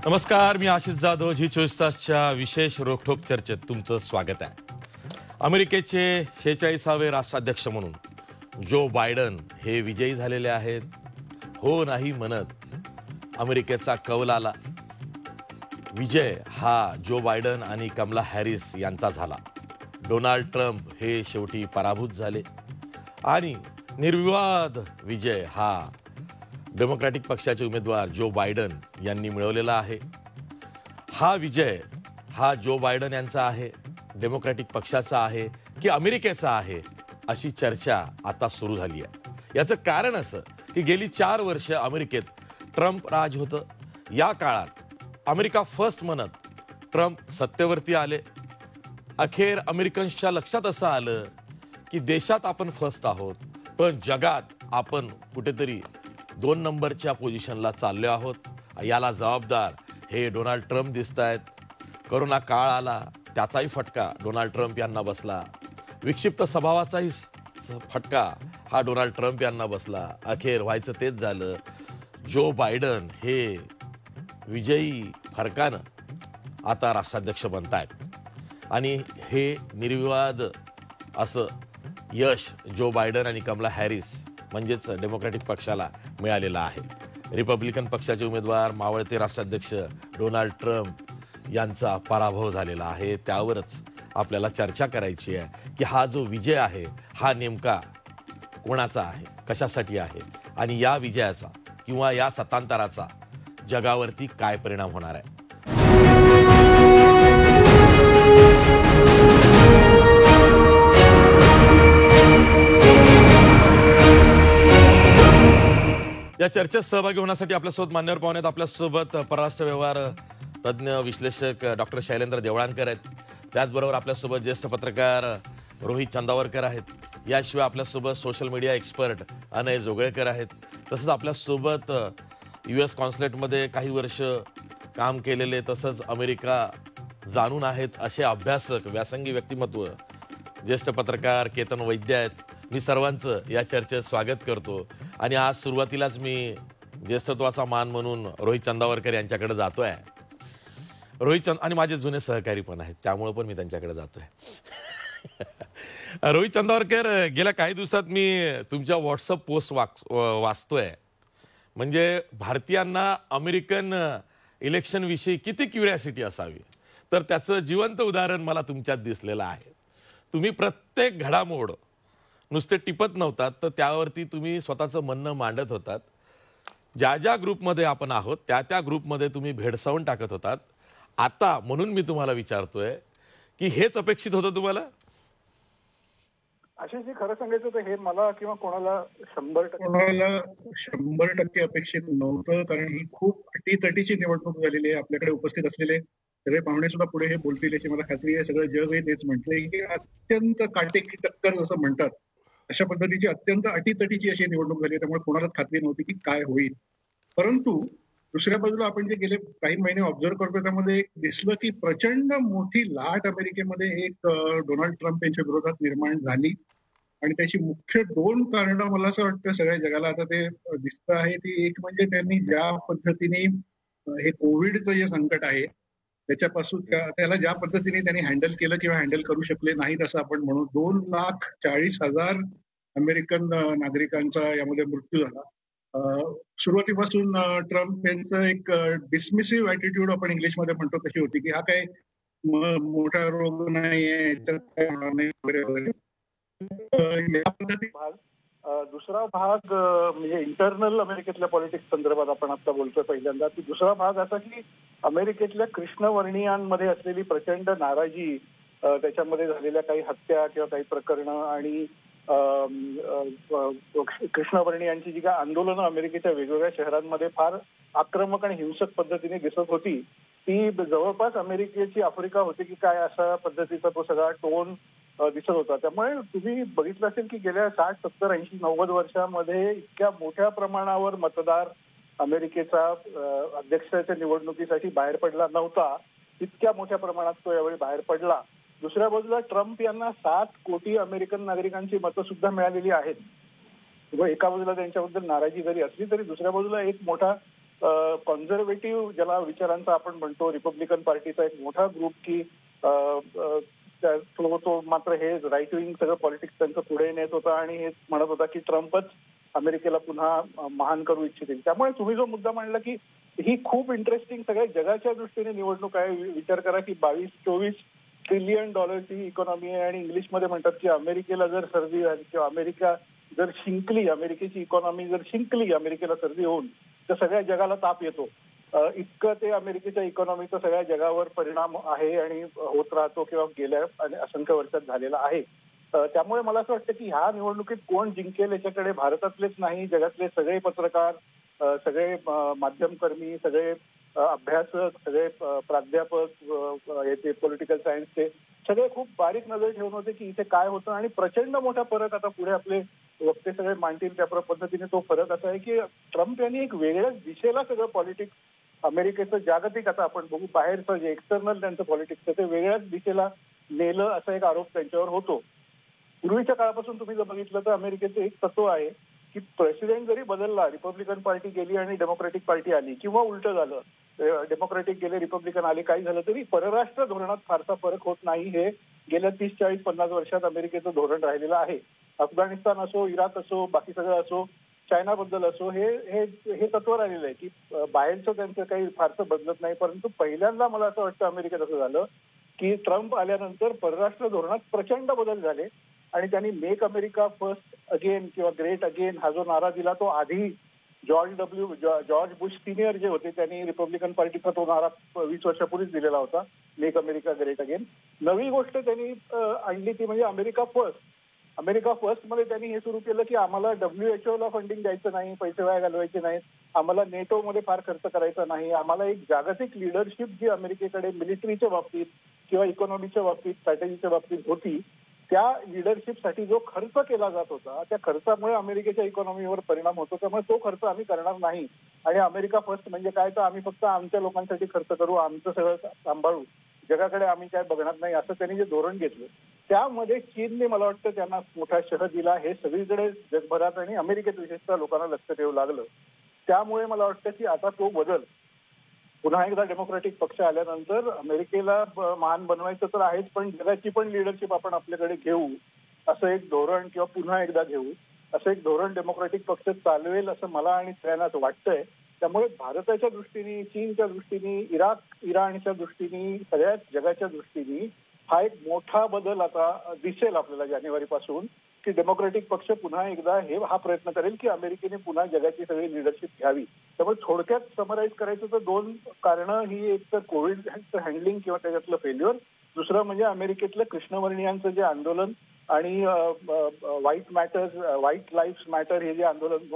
नमस्कार, मी आशिष जाधव. जी 24 तासच्या विशेष रोखोक चर्चेत तुमचं स्वागत आहे. अमेरिकेचे 46वे राष्ट्राध्यक्ष म्हणून जो बायडन हे विजयी झालेले आहेत. हो नाही म्हणत अमेरिकेचा कौल आला. विजय हा जो बायडन आणि कमला हॅरिस यांचा झाला. डोनाल्ड ट्रम्प हे शेवटी पराभूत झाले आणि निर्विवाद विजय हा डेमोक्रॅटिक पक्षाचे उमेदवार जो बायडन यांनी मिळवलेला आहे. हा विजय हा जो बायडन यांचा आहे, डेमोक्रॅटिक पक्षाचा आहे की अमेरिकेचा आहे, अशी चर्चा आता सुरू झाली आहे. याचं कारण असं की गेली 4 वर्ष अमेरिकेत ट्रम्प राज होतं. या काळात अमेरिका फर्स्ट म्हणत ट्रम्प सत्तेवरती आले. अखेर अमेरिकन्सच्या लक्षात असं आलं की देशात आपण फर्स्ट आहोत, पण जगात आपण कुठेतरी 2 नंबरच्या पोझिशनला चाललो आहोत. याला जबाबदार हे डोनाल्ड ट्रम्प दिसत आहेत. कोरोना काळ आला, त्याचाही फटका डोनाल्ड ट्रम्प यांना बसला. विक्षिप्त स्वभावाचाही फटका हा डोनाल्ड ट्रम्प यांना बसला. अखेर व्हायचं तेच झालं. जो बायडन हे विजयी फरकानं आता राष्ट्राध्यक्ष बनतायत आणि हे निर्विवाद असं यश जो बायडन आणि कमला हॅरिस म्हणजेच डेमोक्रॅटिक पक्षाला मिळालेला आहे. रिपब्लिकन पक्षाचे उमेदवार मावळते राष्ट्राध्यक्ष डोनाल्ड ट्रम्प यांचा पराभव झालेला आहे. त्यावरच आपल्याला चर्चा करायची आहे की हा जो विजय आहे हा नेमका कोणाचा आहे, कशासाठी आहे आणि या विजयाचा किंवा या सत्तांतराचा जगावरती काय परिणाम होणार आहे. या चर्चेत सहभागी होण्यासाठी आपल्यासोबत मान्यवर पाहुणे आहेत. आपल्यासोबत परराष्ट्र व्यवहार तज्ज्ञ विश्लेषक डॉक्टर शैलेंद्र देवळानकर आहेत. त्याचबरोबर आपल्यासोबत ज्येष्ठ पत्रकार रोहित चंदावरकर आहेत. याशिवाय आपल्यासोबत social media expert Anay Joglekar आहेत. तसंच आपल्यासोबत US कॉन्सुलेटमध्ये काही वर्ष काम केलेले तसंच अमेरिका जाणून आहेत असे अभ्यासक व्यासंगी व्यक्तिमत्व ज्येष्ठ पत्रकार केतन वैद्य आहेत. मी सर्वांचं या चर्चेत स्वागत करतो आणि आज सुरुवातीलाच मी ज्येष्ठत्वाचा मान म्हणून रोहित चंदावरकर यांच्याकडे जातोय. रोहित आणि माझे जुने सहकारी पण आहेत, त्यामुळे पण मी त्यांच्याकडे जातोय. रोहित चंदावरकर, गेल्या काही दिवसात मी तुमच्या व्हॉट्सअप पोस्ट वाचतोय. म्हणजे भारतीयांना अमेरिकन इलेक्शन विषयी किती क्युरिओसिटी असावी, तर त्याचं जिवंत उदाहरण मला तुमच्यात दिसलेलं आहे. तुम्ही प्रत्येक घडामोड नुसते टिपत नव्हतात, तर त्यावरती तुम्ही स्वतःचं म्हणणं मांडत होतात. ज्या ज्या ग्रुपमध्ये आपण आहोत त्या त्या ग्रुपमध्ये तुम्ही भेडसावून टाकत होतात. आता म्हणून मी तुम्हाला विचारतोय की हेच अपेक्षित होतं तुम्हाला? आशिषजी, खरं सांगायचं तर हे मला किंवा कोणाला 100% अपेक्षित नव्हतं. कारण ही खूप अटीतटीची निवडणूक झालेली आहे. आपल्याकडे उपस्थित असलेले सगळे पाहुणे सुद्धा पुढे हे बोलतील याची मला खात्री आहे. सगळं जग हे तेच म्हटलंय की अत्यंत काटेकी टक्कर जसं म्हणतात अशा पद्धतीची अत्यंत अटीतटीची अशी निवडणूक झाली. त्यामुळे कोणालाच खात्री नव्हती की काय होईल. परंतु दुसऱ्या बाजूला आपण जे गेले काही महिने ऑब्झर्व्ह करतो त्यामध्ये एक दिसलं की प्रचंड मोठी लाट अमेरिकेमध्ये एक डोनाल्ड ट्रम्प यांच्या विरोधात निर्माण झाली आणि त्याची मुख्य 2 कारणं मला असं वाटतं सगळ्या जगाला आता ते दिसतं आहे. ती एक म्हणजे त्यांनी ज्या पद्धतीने हे कोविडचं जे संकट आहे त्याच्यापासून त्याला ज्या पद्धतीने त्यांनी हँडल केलं किंवा हँडल करू शकले नाहीत असं आपण म्हणू. 2,40,000 अमेरिकन नागरिकांचा यामध्ये मृत्यू झाला. सुरुवातीपासून ट्रम्प यांचं एक डिसमिसिव्ह ॲटिट्यूड आपण इंग्लिशमध्ये म्हणतो तशी होती की हा काय मोठा रोग नाहीये, याच्यात काय होणार नाही वगैरे वगैरे. या पद्धतीने दुसरा भाग म्हणजे इंटरनल अमेरिकेतल्या पॉलिटिक्स संदर्भात आपण आता बोलतोय पहिल्यांदा, की दुसरा भाग असा की अमेरिकेतल्या कृष्णवर्णीयांमध्ये असलेली प्रचंड नाराजी, त्याच्यामध्ये झालेल्या काही हत्या किंवा काही प्रकरणं आणि कृष्णवर्णीयांची जी काय आंदोलनं अमेरिकेच्या वेगवेगळ्या शहरांमध्ये फार आक्रमक आणि हिंसक पद्धतीने दिसत होती, ती जवळपास अमेरिकेची आफ्रिका होती की काय अशा पद्धतीचा तो सगळा टोन दिसत होता. त्यामुळे तुम्ही बघितलं असेल की गेल्या 60, 70, 80, 90 वर्षामध्ये इतक्या मोठ्या प्रमाणावर मतदार अमेरिकेचा अध्यक्षाच्या निवडणुकीसाठी बाहेर पडला नव्हता. इतक्या मोठ्या प्रमाणात तो यावेळी बाहेर पडला. दुसऱ्या बाजूला ट्रम्प यांना 7 कोटी अमेरिकन नागरिकांची मतं सुद्धा मिळालेली आहेत. एका बाजूला त्यांच्याबद्दल नाराजी जरी असली तरी दुसऱ्या बाजूला एक मोठा कॉन्झर्वेटिव्ह ज्याला विचारांचा आपण म्हणतो रिपब्लिकन पार्टीचा एक मोठा ग्रुप की तो मात्र हे राईट विंग सगळं पॉलिटिक्स त्यांचं पुढे नेत होता आणि हे म्हणत होता की ट्रम्पच अमेरिकेला पुन्हा महान करू इच्छितील. त्यामुळे तुम्ही जो मुद्दा मांडला की ही खूप इंटरेस्टिंग सगळ्या जगाच्या दृष्टीने निवडणूक आहे. विचार करा की 22-24 ट्रिलियन डॉलरची इकॉनॉमी आहे आणि इंग्लिशमध्ये म्हणतात की अमेरिकेला जर सर्दी झाली किंवा अमेरिका जर शिंकली, अमेरिकेची इकॉनॉमी जर शिंकली, अमेरिकेला सर्दी होऊन, तर सगळ्या जगाला ताप येतो. इतकं ते अमेरिकेच्या इकॉनॉमीचा सगळ्या जगावर परिणाम आहे आणि होत राहतो किंवा गेल्या असंख्य वर्षात झालेला आहे. त्यामुळे मला असं वाटतं की ह्या निवडणुकीत कोण जिंकेल याच्याकडे भारतातलेच नाही, जगातले सगळे पत्रकार, सगळे माध्यमकर्मी, सगळे अभ्यासक, सगळे प्राध्यापक याचे पॉलिटिकल सायन्सचे सगळे खूप बारीक नजर ठेवून होते की इथे काय होतं. आणि प्रचंड मोठा फरक आता पुढे आपले वक्ते सगळे मांडतील त्या पद्धतीने तो फरक असा आहे की ट्रम्प यांनी एक वेगळ्याच दिशेला सगळं पॉलिटिक्स अमेरिकेचं जागतिक, आता आपण बघू बाहेरचं जे एक्सटर्नल त्यांचं पॉलिटिक्स ते वेगळ्याच दिशेला नेलं असा एक आरोप त्यांच्यावर होतो. पूर्वीच्या काळापासून तुम्ही जर बघितलं तर अमेरिकेचं एक तत्व आहे की प्रेसिडेंट जरी बदलला, रिपब्लिकन पार्टी गेली आणि डेमोक्रॅटिक पार्टी आली किंवा उलटं झालं, डेमोक्रॅटिक गेले रिपब्लिकन आले, काही झालं तरी परराष्ट्र धोरणात फारसा फरक होत नाही. हे गेल्या 30-40-50 वर्षात अमेरिकेचं धोरण राहिलेलं आहे. अफगाणिस्तान असो, इराक असो, बाकी सगळं असो, चायनाबद्दल असो, हे तत्व राहिलेलं आहे की बाहेरचं त्यांचं काही फारसं बदलत नाही. परंतु पहिल्यांदा मला असं वाटतं अमेरिकेत असं झालं की ट्रम्प आल्यानंतर परराष्ट्र धोरणात प्रचंड बदल झाले आणि त्यांनी मेक अमेरिका फर्स्ट अगेन किंवा ग्रेट अगेन हा जो नारा दिला तो आधी जॉर्ज बुश सिनियर जे होते त्यांनी रिपब्लिकन पार्टीचा तो नारा 20 वर्षापूर्वीच दिलेला होता, मेक अमेरिका ग्रेट अगेन. नवी गोष्ट त्यांनी आणली ती म्हणजे अमेरिका फर्स्ट. अमेरिका फर्स्ट मध्ये त्यांनी हे सुरू केलं की आम्हाला WHO ला फंडिंग द्यायचं नाही, पैसे वाया घालवायचे नाहीत, आम्हाला नेटो मध्ये फार खर्च करायचा नाही, आम्हाला एक जागतिक लिडरशिप जी अमेरिकेकडे मिलिटरीच्या बाबतीत किंवा इकॉनॉमीच्या बाबतीत, स्ट्रॅटेजीच्या बाबतीत होती, त्या लिडरशिपसाठी जो खर्च केला जात होता त्या खर्चामुळे अमेरिकेच्या इकॉनॉमीवर परिणाम होतो. त्यामुळे तो खर्च आम्ही करणार नाही. आणि अमेरिका फर्स्ट म्हणजे काय, तर आम्ही फक्त आमच्या लोकांसाठी खर्च करू, आमचं सगळं सांभाळू, जगाकडे आम्ही काय बघणार नाही, असं त्यांनी जे धोरण घेतलं त्यामध्ये चीनने मला वाटतं त्यांना मोठा शह दिला. हे सगळीकडे जगभरात आणि अमेरिकेत विशेषतः लोकांना लक्ष ठेवू लागलं. त्यामुळे मला वाटतं की आता तो बदल पुन्हा एकदा डेमोक्रॅटिक पक्ष आल्यानंतर अमेरिकेला महान बनवायचं तर आहेच, पण जगाची पण लिडरशिप आपण आपल्याकडे घेऊ असं एक धोरण किंवा पुन्हा एकदा घेऊ असं एक धोरण डेमोक्रॅटिक पक्ष चालवेल असं मला आणि सगळ्यांना वाटतंय. त्यामुळे भारताच्या दृष्टीने, चीनच्या दृष्टीने, इराणच्या दृष्टीने, सगळ्याच जगाच्या दृष्टीने हा एक मोठा बदल आता दिसेल आपल्याला जानेवारीपासून की डेमोक्रॅटिक पक्ष पुन्हा एकदा हा प्रयत्न करेल की अमेरिकेने पुन्हा जगाची सगळी लिडरशिप घ्यावी. त्यामुळे थोडक्यात समराईज करायचं तर दोन कारणं ही, एक तर कोविडचं हँडलिंग किंवा त्याच्यातलं फेल्युअर, दुसरं म्हणजे अमेरिकेतलं कृष्णवर्णियांचं जे आंदोलन आणि व्हाईट लाईव्स मॅटर हे जे आंदोलन,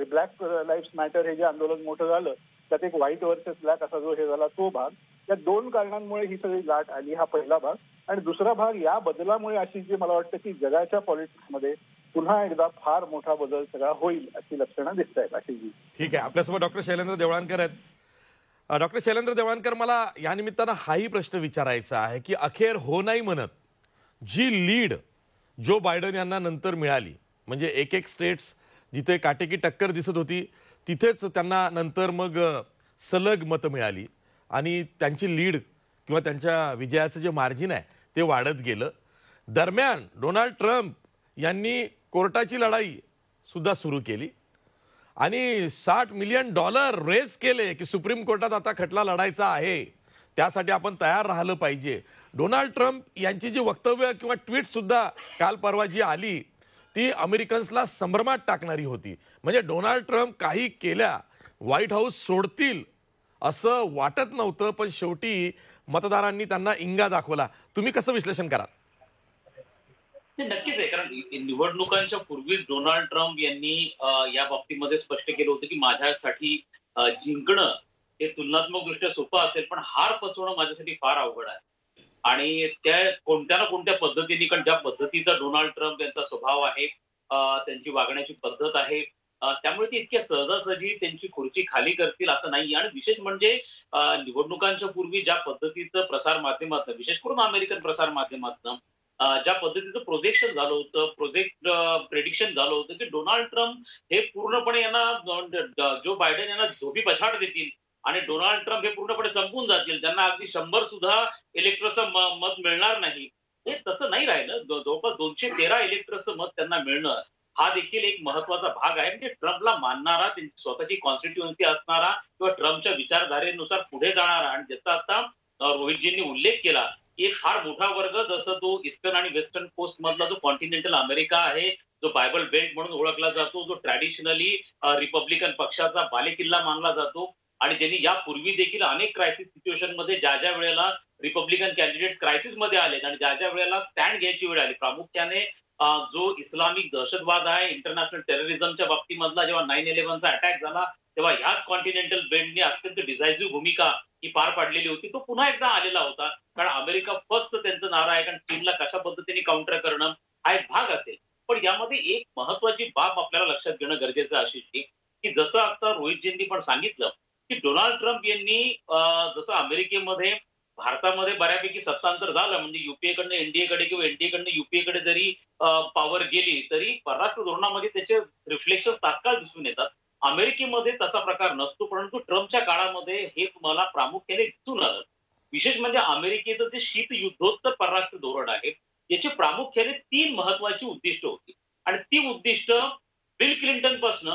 ब्लॅक लाईव्स मॅटर हे जे आंदोलन मोठं झालं, त्यात एक व्हाईट वर्सेस ब्लॅक असा जो हे झाला तो भाग, या दोन कारणांमुळे ही सगळी लाट आली. हा पहिला भाग. आणि दुसरा भाग या बदलामुळे अशी जी मला वाटतं की जगाच्या पॉलिटिक्समध्ये पुन्हा एकदा फार मोठा बदल सगळा होईल अशी लक्षणं दिसत आहेत. अशी जी ठीक आहे. आपल्यासोबत डॉक्टर शैलेंद्र देवळानकर आहेत. डॉक्टर शैलेंद्र देवळानकर, मला या निमित्तानं हाही प्रश्न विचारायचा आहे की अखेर हो नाही म्हणत जी लीड जो बायडन यांना नंतर मिळाली, म्हणजे एक स्टेट्स जिथे काटेकी टक्कर दिसत होती तिथेच त्यांना नंतर मग सलग मतं मिळाली आणि त्यांची लीड किंवा त्यांच्या विजयाचं जे मार्जिन आहे ते वाढत गेलं. दरम्यान डोनाल्ड ट्रम्प यांनी कोर्टाची लढाई सुद्धा सुरू केली आणि $60 मिलियन रेज केले की सुप्रीम कोर्टात आता खटला लढायचा आहे, त्यासाठी आपण तयार राहिलं पाहिजे. डोनाल्ड ट्रम्प यांची जी वक्तव्य किंवा ट्विट सुद्धा काल परवा जी आली ती अमेरिकन्सला संभ्रमात टाकणारी होती. म्हणजे डोनाल्ड ट्रम्प काही केल्या व्हाईट हाऊस सोडतील असं वाटत नव्हतं, पण शेवटी मतदारांनी त्यांना इंगा दाखवला. तुम्ही कसं विश्लेषण कराल? नक्कीच आहे, कारण निवडणुकांच्या पूर्वीच डोनाल्ड ट्रम्प यांनी या बाबतीमध्ये स्पष्ट केलं होतं की माझ्यासाठी जिंकणं हे तुलनात्मक दृष्ट्या सोपं असेल, पण हार पचवणं माझ्यासाठी फार अवघड आहे. आणि त्या कोणत्या ना कोणत्या पद्धतीने, कारण ज्या पद्धतीचा डोनाल्ड ट्रम्प यांचा स्वभाव आहे, त्यांची वागण्याची पद्धत आहे, त्यामुळे ते इतक्या सहजासहजी त्यांची खुर्ची खाली करतील असं नाही. आणि विशेष म्हणजे निवडणुकांच्या पूर्वी ज्या पद्धतीचं प्रसार माध्यमातून, विशेष करून अमेरिकन प्रसार माध्यमातून ज्या पद्धतीचं प्रोजेक्शन झालं होतं, प्रेडिक्शन झालं होतं की डोनाल्ड ट्रम्प हे पूर्णपणे यांना जो बायडेन यांना धोबी पछाड देतील आणि डोनाल्ड ट्रम्प हे पूर्णपणे संपून जातील, त्यांना अगदी 100 सुद्धा इलेक्टरचं मत मिळणार नाही. हे तसं नाही राहिलं. जवळपास 213 इलेक्टरचं मत त्यांना मिळणं हा देखील एक महत्वाचा भाग आहे. म्हणजे ट्रम्पला मानणारा, त्यांची स्वतःची कॉन्स्टिट्युएन्सी असणारा किंवा ट्रम्पच्या विचारधारेनुसार पुढे जाणारा, आणि ज्याचा आता रोहितजींनी उल्लेख केला की एक फार मोठा वर्ग, जसं तो ईस्टर्न आणि वेस्टर्न कोस्ट मधला जो कॉन्टिनेंटल अमेरिका आहे, जो बायबल बेल्ट म्हणून ओळखला जातो, जो ट्रॅडिशनली रिपब्लिकन पक्षाचा बालेकिल्ला मानला जातो आणि ज्यांनी यापूर्वी देखील अनेक क्रायसिस सिच्युएशन मध्ये ज्या ज्या वेळेला रिपब्लिकन कॅन्डिडेट क्रायसिस मध्ये आले आणि ज्या ज्या वेळेला स्टँड घ्यायची वेळ आली, प्रामुख्याने जो इस्लामिक दहशतवाद आहे, इंटरनॅशनल टेररिझमच्या बाबतीमधला जेव्हा 9/11चा अटॅक झाला, तेव्हा ह्याच कॉन्टिनेंटल बेल्टने अत्यंत डिसायसिव्ह भूमिका ही पार पाडलेली होती. तो पुन्हा एकदा आलेला होता, कारण अमेरिका फर्स्ट त्यांचं नारा आहे, कारण चीनला कशा पद्धतीने काउंटर करणं हा एक भाग असेल. पण यामध्ये एक महत्वाची बाब आपल्याला लक्षात घेणं गरजेचं अशी की जसं आता रोहितजींनी पण सांगितलं की डोनाल्ड ट्रम्प यांनी जसं अमेरिकेमध्ये भारतामध्ये बऱ्यापैकी सत्तांतर झालं, म्हणजे युपीएकडनं एनडीएकडे किंवा एनडीएकडनं युपीएकडे जरी पॉवर गेली तरी परराष्ट्र धोरणामध्ये त्याचे रिफ्लेक्शन तात्काळ दिसून येतात. अमेरिकेमध्ये तसा प्रकार नसतो, परंतु ट्रम्पच्या काळामध्ये हे तुम्हाला प्रामुख्याने दिसून आलं. विशेष म्हणजे अमेरिकेचं जे शीतयुद्धोत्तर परराष्ट्र धोरण आहे याची प्रामुख्याने 3 महत्वाची उद्दिष्ट होती आणि ती उद्दिष्ट बिल क्लिंटन पासून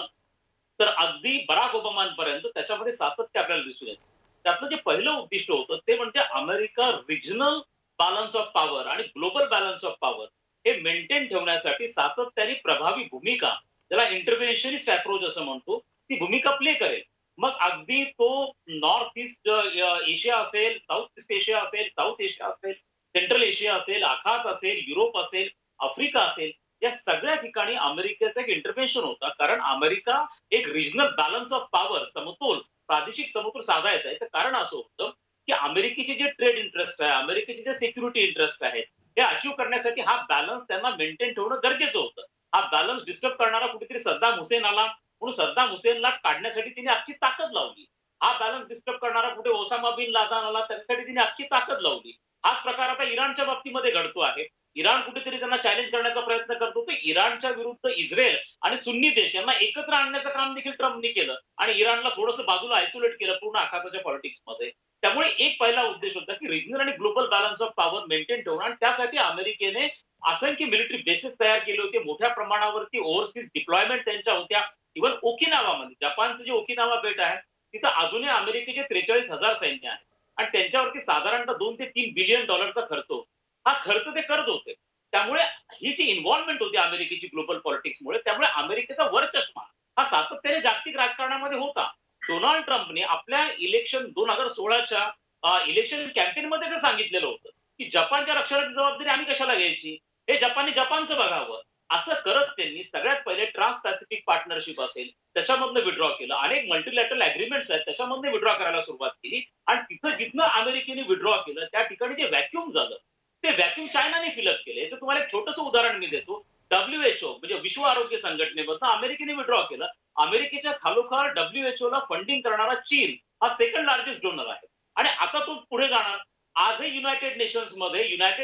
तर अगदी बराक ओबामांपर्यंत त्याच्यामध्ये सातत्य आपल्याला दिसून येतं. त्यातलं जे पहिलं उद्दिष्ट होतं ते म्हणजे America regional balance of power आणि ग्लोबल बॅलन्स ऑफ पॉवर हे मेंटेन ठेवण्यासाठी सातत्याने प्रभावी भूमिका, त्याला इंटरव्हेन्शनिस्ट अप्रोच असं म्हणतो, ती भूमिका प्ले करेल. मग अगदी तो नॉर्थ ईस्ट एशिया असेल, साऊथ ईस्ट एशिया असेल, साऊथ एशिया असेल, सेंट्रल एशिया असेल, आखात असेल, युरोप असेल, आफ्रिका असेल, या सगळ्या ठिकाणी अमेरिकेचं एक इंटरव्हेन्शन होता. कारण अमेरिका एक रिजनल बॅलन्स ऑफ पॉवर, समतोल, प्रादेशिक समतोल साधायचा आहे. कारण असं होतं की अमेरिकेचे जे ट्रेड इंटरेस्ट आहे, अमेरिकेचे जे सिक्युरिटी इंटरेस्ट आहेत, हे अचीव्ह करण्यासाठी हा बॅलन्स त्यांना मेंटेन ठेवणं गरजेचं होतं. हा बॅलन्स डिस्टर्ब करणारा कुठेतरी सद्दाम हुसेन आला, म्हणून सद्दाम हुसेनला काढण्यासाठी तिने अख्खी ताकद लावली. हा बॅलन्स डिस्टर्ब करणारा कुठे ओसामा बिन लादेन आला, त्यासाठी तिने अख्खी ताकद लावली. हाच प्रकार आता इराणच्या बाबतीमध्ये घडतो आहे. इराण कुठेतरी त्यांना चॅलेंज करण्याचा प्रयत्न करतो, तर इराणच्या विरुद्ध इस्रायल आणि सुन्नी देश यांना एकत्र आणण्याचं काम देखील ट्रम्पने केलं आणि इराणला थोडंसं बाजूला आयसोलेट केलं पूर्ण आखाताच्या पॉलिटिक्समध्ये. त्यामुळे एक पहिला उद्देश होता की रिजनल आणि global balance of power maintain ठेवणं, आणि त्यासाठी अमेरिकेने असंख्य मिलिटरी बेसेस तयार केले होते. मोठ्या प्रमाणावरती ओव्हरसीज डिप्लॉयमेंट त्यांच्या होत्या. इव्हन ओकिनावामध्ये, जपानचं जे ओकिनावा बेट आहे तिथं अजूनही अमेरिकेचे 43,000 सैन्य आहे आणि त्यांच्यावरती साधारणतः $2 ते $3 बिलियन खर्च होतो. हा खर्च ते करत होते. त्यामुळे ही जी इन्व्हॉल्वमेंट होती अमेरिकेची ग्लोबल पॉलिटिक्समुळे, त्यामुळे अमेरिकेचा वरचष्मा हा सातत्याने जागतिक राजकारणामध्ये होता. डोनाल्ड ट्रम्पने आपल्या इलेक्शन 2016च्या इलेक्शन कॅम्पेनमध्ये ते सांगितलेलं होतं की जपानच्या रक्षणाची जबाबदारी आम्ही कशाला घ्यायची, हे जपानने जपानचं बघावं. असं करत त्यांनी सगळ्यात पहिले ट्रान्स पॅसिफिक पार्टनरशिप असेल त्याच्यामधनं विड्रॉ केलं. अनेक मल्टीलॅटरल अग्रीमेंट्स आहेत त्याच्यामधनं विड्रॉ करायला सुरुवात केली आणि तिथं जिथनं अमेरिकेने विड्रॉ केलं त्या ठिकाणी जे व्हॅक्युम झालं ते व्हॅक्युम चायनाने फिलअप केले. याचं तुम्हाला एक छोटंसं उदाहरण मी देतो. WHO म्हणजे विश्व आरोग्य संघटनेमधनं अमेरिकेने विड्रॉ केलं. अमेरिकेच्या खालोखाल WHO ला फंडिंग करणारा चीन हा सेकंड लार्जेस्ट डोनर आहे आणि आता तो पुढे जाणार. आजही युनायटेड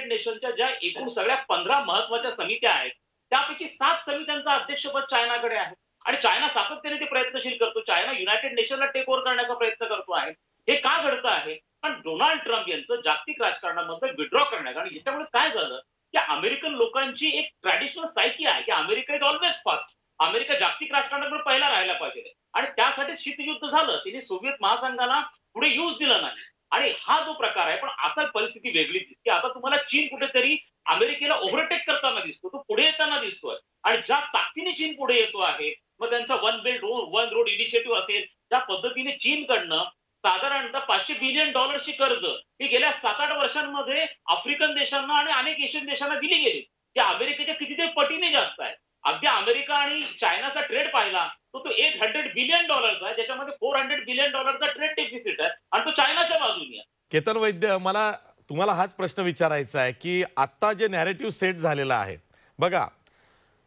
नेशनच्या ज्या एकूण सगळ्या 15 महत्वाच्या समित्या आहेत त्यापैकी 7 समित्यांचं अध्यक्षपद चायनाकडे आहे आणि चायना सातत्याने ते प्रयत्नशील करतो. चायना युनायटेड नेशनला टेक ओव्हर करण्याचा प्रयत्न करतो आहे. हे का घडतं आहे? पण डोनाल्ड ट्रम्प यांचं जागतिक राजकारणामध्ये विड्रॉ करण्यात, आणि याच्यामुळे काय झालं की अमेरिकन लोकांची एक ट्रॅडिशनल सायकी आहे की America is always fast, America जागतिक राजकारणामध्ये पहिला राहायला पाहिजे आणि त्यासाठी शीतयुद्ध झालं. तिने सोव्हिएत महासंघाला पुढे येऊच दिलं नाही आणि हा जो प्रकार आहे. पण आता परिस्थिती वेगळी दिसते. आता तुम्हाला चीन कुठेतरी अमेरिकेला ओव्हरटेक करताना दिसतो, तो पुढे येताना दिसतोय आणि ज्या ताकदीने चीन पुढे येतो आहे, मग त्यांचा one belt one road initiative असेल, ज्या पद्धतीने चीनकडनं साधारणतः $500 बिलियन कर्ज ही गेल्या 7-8 वर्षांमध्ये आफ्रिकन देशांना आणि अनेक एशियन देशांना दिली गेली, जे अमेरिकेच्या कितीतरी पटीने जास्त आहे. अगदी अमेरिका आणि चायनाचा ट्रेड पाहिला तो $800 बिलियन आहे, ज्याच्यामध्ये $400 बिलियन ट्रेड डेफिसिट आहे आणि तो चायनाच्या बाजूने आहे. केतन वैद्य, मला तुम्हाला हाच प्रश्न विचारायचा आहे की आता जे नॅरेटिव्ह सेट झालेला आहे बघा,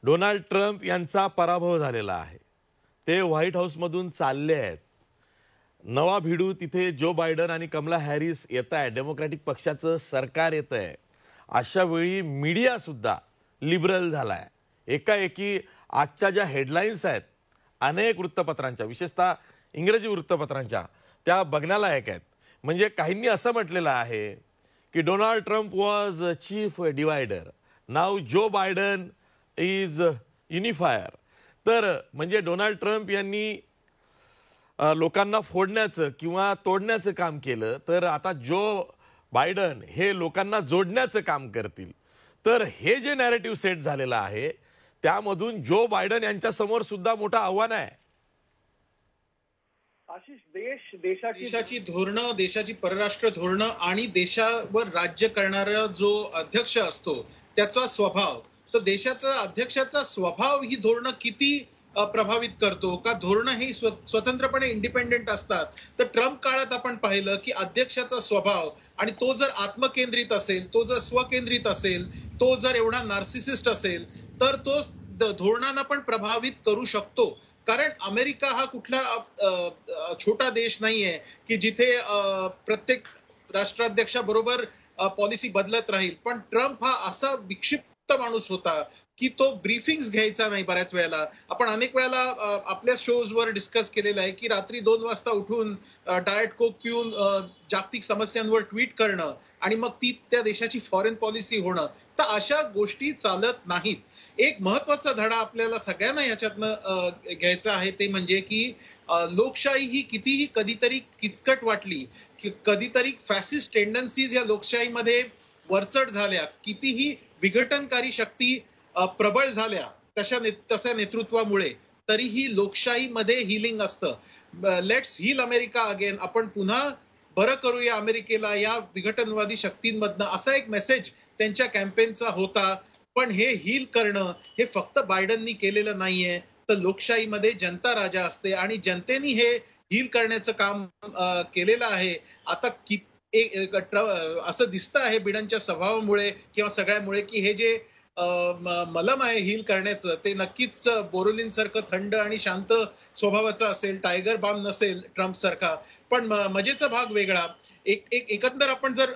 डोनाल्ड ट्रम्प यांचा पराभव झालेला आहे, ते व्हाईट हाऊसमधून चालले आहेत, नवा भिडू तिथे जो बायडन आणि कमला हॅरिस येत आहे, डेमोक्रॅटिक पक्षाचं सरकार येत आहे, अशा वेळी मीडिया सुद्धा लिबरल झालाय. एकाएकी आजच्या ज्या हेडलाईन्स आहेत अनेक वृत्तपत्रांच्या, विशेषतः इंग्रजी वृत्तपत्रांच्या, त्या बघण्यालायक आहेत. म्हणजे काहींनी असं म्हटलेलं आहे की Donald Trump was chief divider, now Joe Biden is युनिफायर. तर म्हणजे डोनाल्ड ट्रम्प यांनी लोकांना फोडण्याचं किंवा तोडण्याचं काम केलं, तर आता जो बायडन हे लोकांना जोडण्याचं काम करतील. तर हे जे नॅरेटिव्ह सेट झालेलं आहे त्यामधून जो बायडन यांच्या समोर सुद्धा मोठं आव्हान आहे. आशिष, देशाची धोरणं, देशाची परराष्ट्र धोरणं आणि देशावर राज्य करणारा जो अध्यक्ष असतो त्याचा स्वभाव, तर देशाचा अध्यक्षाचा स्वभाव ही धोरणं किती प्रभावित करतो का? धोरणं ही स्वतंत्रपणे इंडिपेंडेंट असतात. तर ट्रम्प काळात आपण पाहिलं की अध्यक्षाचा स्वभाव आणि तो जर आत्मकेंद्रित असेल, तो जर स्वकेंद्रित असेल, तो जर एवढा नार्सिसिस्ट असेल तर तो धोरणांना पण प्रभावित करू शकतो. कारण अमेरिका हा कुठला छोटा देश नाहीये की जिथे प्रत्येक राष्ट्राध्यक्षाबरोबर पॉलिसी बदलत राहील. पण ट्रम्प हा असा विक्षिप्त माणूस होता की तो ब्रीफिंग्स घ्यायचा नाही. बऱ्याच वेळेला आपण अनेक वेळेला आपल्या शोजवर डिस्कस केलेलं आहे की रात्री 2 वाजता उठून डाएट कोक पिऊन जागतिक समस्यांवर ट्विट करणं आणि मग ती त्या देशाची फॉरेन पॉलिसी होणं. तर अशा गोष्टी चालत नाहीत. एक महत्वाचा धडा आपल्याला सगळ्यांना याच्यातनं घ्यायचा आहे, ते म्हणजे की लोकशाही ही कितीही कधीतरी किचकट वाटली, कधीतरी फॅसिस्ट टेंडन्सीज या लोकशाहीमध्ये वरचढ झाल्या, कितीही विघटनकारी शक्ती प्रबळ झाल्या तशा नेतृत्वामुळे, तरीही लोकशाहीमध्ये हिलिंग असतं. लेट्स हील अमेरिका अगेन, आपण पुन्हा बरं करूया अमेरिकेला या विघटनवादी शक्तींमधनं, असा एक मेसेज त्यांच्या कॅम्पेनचा होता. पण हे हील करणं हे फक्त बायडननी केलेलं नाहीये, तर लोकशाहीमध्ये जनता राजा असते आणि जनतेने हे हील करण्याचं काम केलेलं आहे. आता असं दिसतं आहे बिडनच्या स्वभावामुळे किंवा सगळ्यामुळे की हे जे मलम आहे हील करण्याचं ते नक्कीच बोरोलिन सारखं थंड आणि शांत स्वभावाचं असेल, टायगर बाम नसेल ट्रम्प सारखा. पण मजेचा भाग वेगळा. एकंदर आपण जर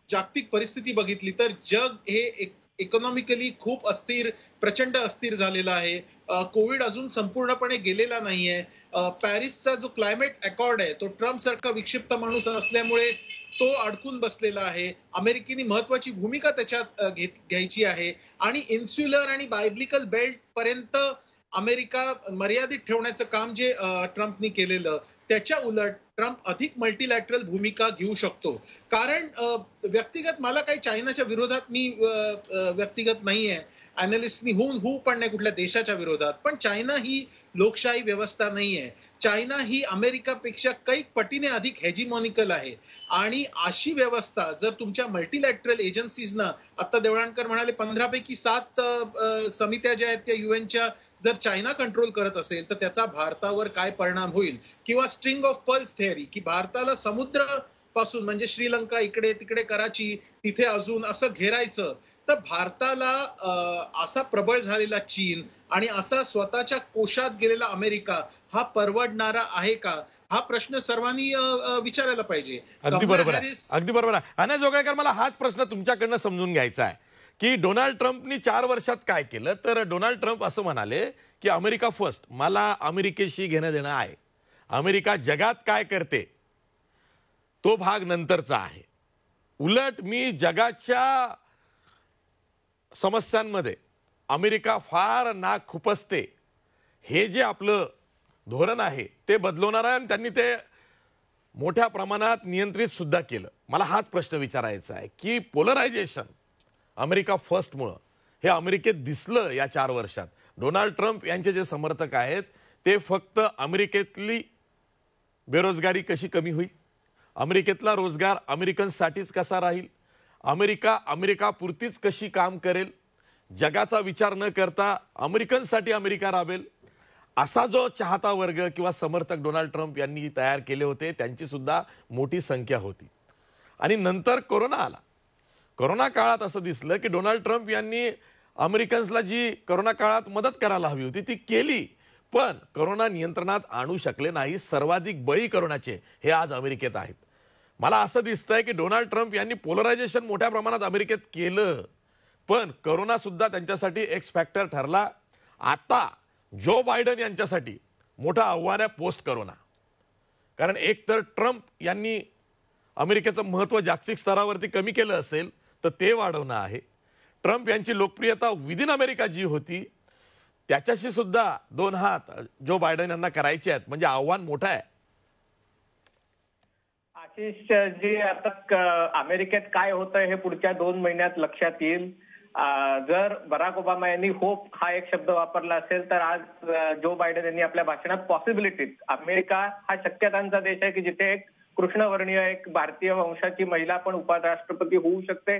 जागतिक परिस्थिती बघितली तर जग हे इकॉनॉमिकली खूप अस्थिर, प्रचंड अस्थिर झालेला आहे. कोविड अजून संपूर्णपणे गेलेला नाहीये. पॅरिसचा जो क्लायमेट अकॉर्ड आहे तो ट्रम्प सारखा विक्षिप्त माणूस असल्यामुळे तो अडकून बसलेला आहे. अमेरिकेने महत्वाची भूमिका त्याच्यात घ्यायची आहे आणि इन्सुलर आणि बायब्लिकल बेल्ट पर्यंत अमेरिका मर्यादित ठेवण्याचं काम जे ट्रम्पनी केलेलं, त्याच्या उलट ट्रम्प अधिक मल्टीलॅटरल भूमिका घेऊ शकतो. कारण व्यक्तिगत मला काही चायनाच्या विरोधात मी व्यक्तिगत नाहीये, अॅनालिस्टनी होऊ पण नाही कुठल्या देशाच्या विरोधात. पण चायना ही लोकशाही व्यवस्था नाहीये. चायना ही अमेरिकापेक्षा कैक पटीने अधिक हेजिमॉनिकल आहे आणि अशी व्यवस्था जर तुमच्या मल्टीलॅटरल एजन्सीजना, आता देवळाणकर म्हणाले 15 पैकी 7 समित्या ज्या आहेत त्या युएनच्या जर चायना कंट्रोल करत असेल तर त्याचा भारतावर काय परिणाम होईल. किंवा स्ट्रिंग ऑफ पर्ल्स थेअरी की भारताला समुद्र पासून म्हणजे श्रीलंका इकडे तिकडे कराची तिथे अजून असं घेरायचं, तर भारताला असा प्रबळ झालेला चीन आणि असा स्वतःच्या कोशात गेलेला अमेरिका हा परवडणारा आहे का, हा प्रश्न सर्वांनी विचारायला पाहिजे. अगदी बरोबर आहे, अगदी बरोबर आहे. अनय जोगळेकर, मला हाच प्रश्न तुमच्याकडनं समजून घ्यायचा आहे की डोनाल्ड ट्रम्पनी 4 वर्षात काय केलं. तर डोनाल्ड ट्रम्प असं म्हणाले की अमेरिका फर्स्ट, मला अमेरिकेशी घेणं देणं आहे, अमेरिका जगात काय करते तो भाग नंतरचा आहे. उलट मी जगाच्या समस्यांमध्ये अमेरिका फार नाक खुपसते, हे जे आपलं धोरण आहे ते बदलवणार आहे आणि त्यांनी ते मोठ्या प्रमाणात नियंत्रित सुद्धा केलं. मला हाच प्रश्न विचारायचा आहे की पोलरायझेशन अमेरिका फर्स्टमुळं हे अमेरिकेत दिसलं या 4 वर्षात. डोनाल्ड ट्रम्प यांचे जे समर्थक आहेत ते फक्त अमेरिकेतली बेरोजगारी कशी कमी होईल, अमेरिकेतला रोजगार अमेरिकन्ससाठीच कसा राहील, अमेरिका पुरतीच कशी काम करेल, जगाचा विचार न करता अमेरिकन्ससाठी अमेरिका राबेल, असा जो चाहता वर्ग किंवा समर्थक डोनाल्ड ट्रम्प यांनी तयार केले होते त्यांची सुद्धा मोठी संख्या होती. आणि नंतर कोरोना आला. कोरोना काळात असं दिसलं की डोनाल्ड ट्रम्प यांनी अमेरिकन्सला जी कोरोना काळात मदत करायला हवी होती ती केली, पण कोरोना नियंत्रणात आणू शकले नाही. सर्वाधिक बळी कोरोनाचे हे आज अमेरिकेत आहेत. मला असं दिसतंय की डोनाल्ड ट्रम्प यांनी पोलरायझेशन मोठ्या प्रमाणात अमेरिकेत केलं, पण करोना सुद्धा त्यांच्यासाठी एक्स फॅक्टर ठरला. आता जो बायडन यांच्यासाठी मोठं आव्हान आहे पोस्ट करोना. कारण एक तर ट्रम्प यांनी अमेरिकेचं महत्त्व जागतिक स्तरावरती कमी केलं असेल तर ते वाढवणं आहे. ट्रम्प यांची लोकप्रियता विदिन अमेरिका जी होती त्याच्याशी सुद्धा दोन हात जो बायडन यांना करायचे आहेत. म्हणजे आव्हान मोठं आहे. आशिष जी आता अमेरिकेत काय होतंय हे पुढच्या 2 महिन्यात लक्षात येईल. जर बराक ओबामा यांनी होप हा एक शब्द वापरला असेल तर आज जो बायडन यांनी आपल्या भाषणात पॉसिबिलिटीज, अमेरिका हा शक्यतांचा देश आहे की जिथे एक कृष्णवर्णीय एक भारतीय वंशाची महिला पण उपराष्ट्रपती होऊ शकते,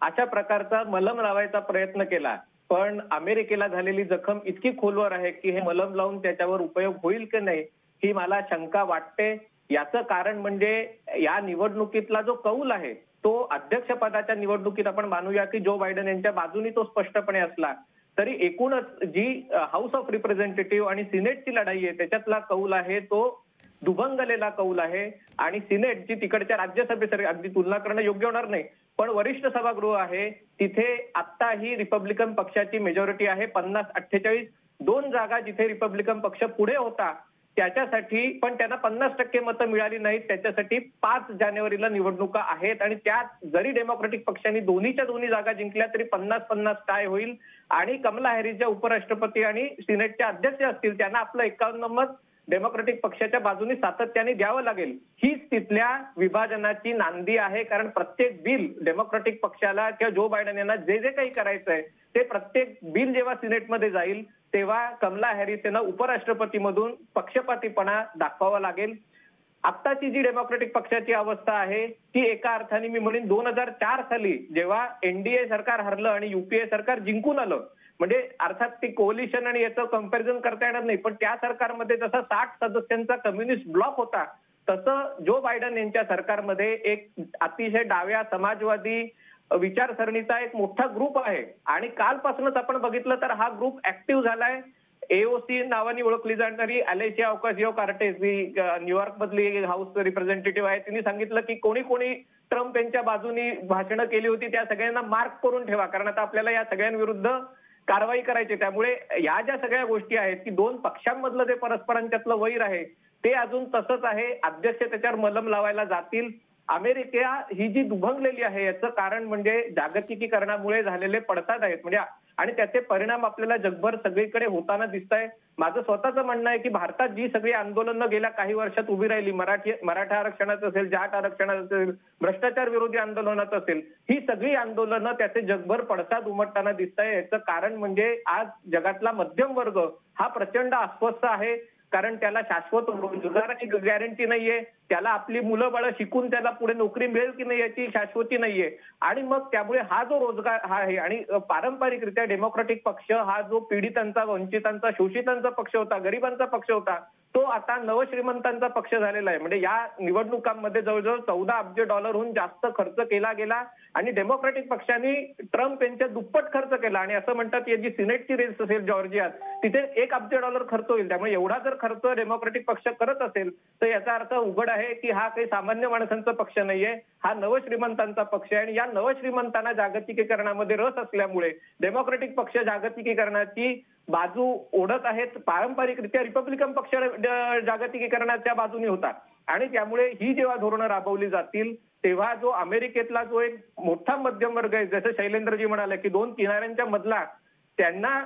अशा प्रकारचा मलम लावायचा प्रयत्न केला. पण अमेरिकेला झालेली जखम इतकी खोलवर आहे की हे मलम लावून त्याच्यावर उपयोग होईल की नाही ही मला शंका वाटते. याचं कारण म्हणजे या निवडणुकीतला जो कौल आहे तो अध्यक्षपदाच्या निवडणुकीत आपण मानूया की जो बायडन यांच्या बाजूनी तो स्पष्टपणे असला तरी एकूणच जी हाऊस ऑफ रिप्रेझेंटेटिव्ह आणि सिनेटची लढाई आहे त्याच्यातला कौल आहे तो दुभंगलेला कौल आहे. आणि सिनेट जी तिकडच्या राज्यसभेसाठी अगदी तुलना करणं योग्य होणार नाही पण वरिष्ठ सभागृह आहे तिथे आत्ताही रिपब्लिकन पक्षाची मेजॉरिटी आहे 50-48. 2 जागा जिथे रिपब्लिकन पक्ष पुढे होता त्याच्यासाठी पण त्यांना 50% मतं मिळाली नाहीत. त्याच्यासाठी 5 जानेवारीला निवडणुका आहेत आणि त्यात जरी डेमोक्रेटिक पक्षांनी दोन्हीच्या दोन्ही जागा जिंकल्या तरी 50-50 टाय होईल. आणि कमला हॅरिस ज्या उपराष्ट्रपती आणि सिनेटच्या अध्यक्ष असतील त्यांना आपलं 51 मत डेमोक्रेटिक पक्षाच्या बाजूने सातत्याने द्यावं लागेल. हीच तिथल्या विभाजनाची नांदी आहे. कारण प्रत्येक बिल डेमोक्रेटिक पक्षाला किंवा जो बायडन यांना जे जे काही करायचंय ते प्रत्येक बिल जेव्हा सिनेटमध्ये जाईल तेव्हा कमला हॅरिस यांना उपराष्ट्रपतीमधून पक्षपातीपणा दाखवावा लागेल. आत्ताची जी डेमोक्रेटिक पक्षाची अवस्था आहे ती एका अर्थाने मी म्हणेन 2004 साली जेव्हा एनडीए सरकार हरलं आणि युपीए सरकार जिंकून आलं, म्हणजे अर्थात ती कोलिशन आणि याचं कंपॅरिझन करता येणार नाही पण त्या सरकारमध्ये जसा 60 सदस्यांचा कम्युनिस्ट ब्लॉक होता तसं जो बायडन यांच्या सरकारमध्ये एक अतिशय डाव्या समाजवादी विचारसरणीचा एक मोठा ग्रुप आहे. आणि कालपासूनच आपण बघितलं तर हा ग्रुप ऍक्टिव्ह झालाय. एओसी नावाने ओळखली जाणारी अलेसिया ओकासियो-कॉर्टेज जी न्यूयॉर्क मधली हाऊस रिप्रेझेंटेटिव्ह आहे तिने सांगितलं की कोणी कोणी ट्रम्प यांच्या बाजूनी भाषणं केली होती त्या सगळ्यांना मार्क करून ठेवा कारण आता आपल्याला या सगळ्यांविरुद्ध कारवाई करायची. त्यामुळे या ज्या सगळ्या गोष्टी आहेत की 2 पक्षांमधलं जे परस्परांच्यातलं वैर आहे ते अजून तसंच आहे. अध्यक्ष त्याच्यावर मलम लावायला जातील. अमेरिका ही जी दुभंगलेली आहे याचं कारण म्हणजे जागतिकीकरणामुळे झालेले पडसाद आहेत म्हणजे आणि त्याचे परिणाम आपल्याला जगभर सगळीकडे होताना दिसत आहे. माझं स्वतःचं म्हणणं आहे की भारतात जी सगळी आंदोलनं गेल्या काही वर्षात उभी राहिली, मराठा आरक्षणाचं असेल, जाट आरक्षणाचं असेल, भ्रष्टाचार विरोधी आंदोलनाचं असेल, ही सगळी आंदोलनं त्याचे जगभर पडसाद उमटताना दिसत आहे. याचं कारण म्हणजे आज जगातला मध्यम वर्ग हा प्रचंड अस्वस्थ आहे. कारण त्याला शाश्वत रोजगाराची गॅरंटी नाहीये, त्याला आपली मुलं बाळं शिकून त्याला पुढे नोकरी मिळेल की नाही याची शाश्वती नाहीये. आणि मग त्यामुळे हा जो रोजगार हा आहे आणि पारंपरिकरित्या डेमोक्रेटिक पक्ष हा जो पीडितांचा, वंचितांचा, शोषितांचा पक्ष होता, गरिबांचा पक्ष होता तो आता नवश्रीमंतांचा पक्ष झालेला आहे. म्हणजे या निवडणुकांमध्ये जवळजवळ $14 अब्ज जास्त खर्च केला गेला आणि डेमोक्रेटिक पक्षांनी ट्रम्प यांच्या दुप्पट खर्च केला. आणि असं म्हणतात की जी सिनेटची रेस असेल जॉर्जियात तिथे $1 अब्ज खर्च होईल. त्यामुळे एवढा जर खर्च डेमोक्रेटिक पक्ष करत असेल तर याचा अर्थ उघड आहे की हा काही सामान्य माणसांचा पक्ष नाहीये, हा नवश्रीमंतांचा पक्ष आहे. आणि या नवश्रीमंतांना जागतिकीकरणामध्ये रस असल्यामुळे डेमोक्रेटिक पक्ष जागतिकीकरणाची बाजू ओढत आहेत. पारंपरिकरित्या रिपब्लिकन पक्ष जागतिकीकरणाच्या बाजूने होता आणि त्यामुळे ही जेव्हा धोरणं राबवली जातील तेव्हा जो अमेरिकेतला जो एक मोठा मध्यम वर्ग आहे जसं शैलेंद्रजी म्हणाले की 2 किनाऱ्यांच्या मधला त्यांना